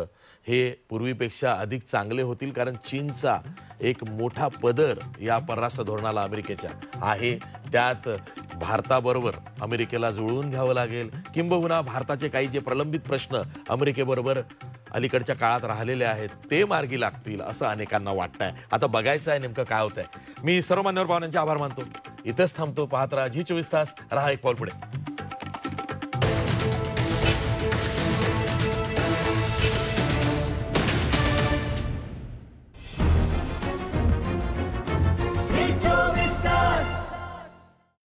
हे पूर्वीपेक्षा अधिक चांगले होतील, कारण चीनचा एक मोठा पदर या परराष्ट्र धोरणाला अमेरिकेच्या आहे. त्यात भारताबरोबर अमेरिकेला जुळवून घ्यावं लागेल, किंबहुना भारताचे काही जे प्रलंबित प्रश्न अमेरिकेबरोबर अलीकडच्या काळात राहिलेले आहेत ते मार्गी लागतील असं अनेकांना वाटतंय. आता बघायचं आहे नेमकं काय होतंय. मी सर्व मान्यवर पाहुण्यांचे आभार मानतो. इथेच थांबतो. पाहत राहा झी 24 तास. रहा एक पाऊल पुढे.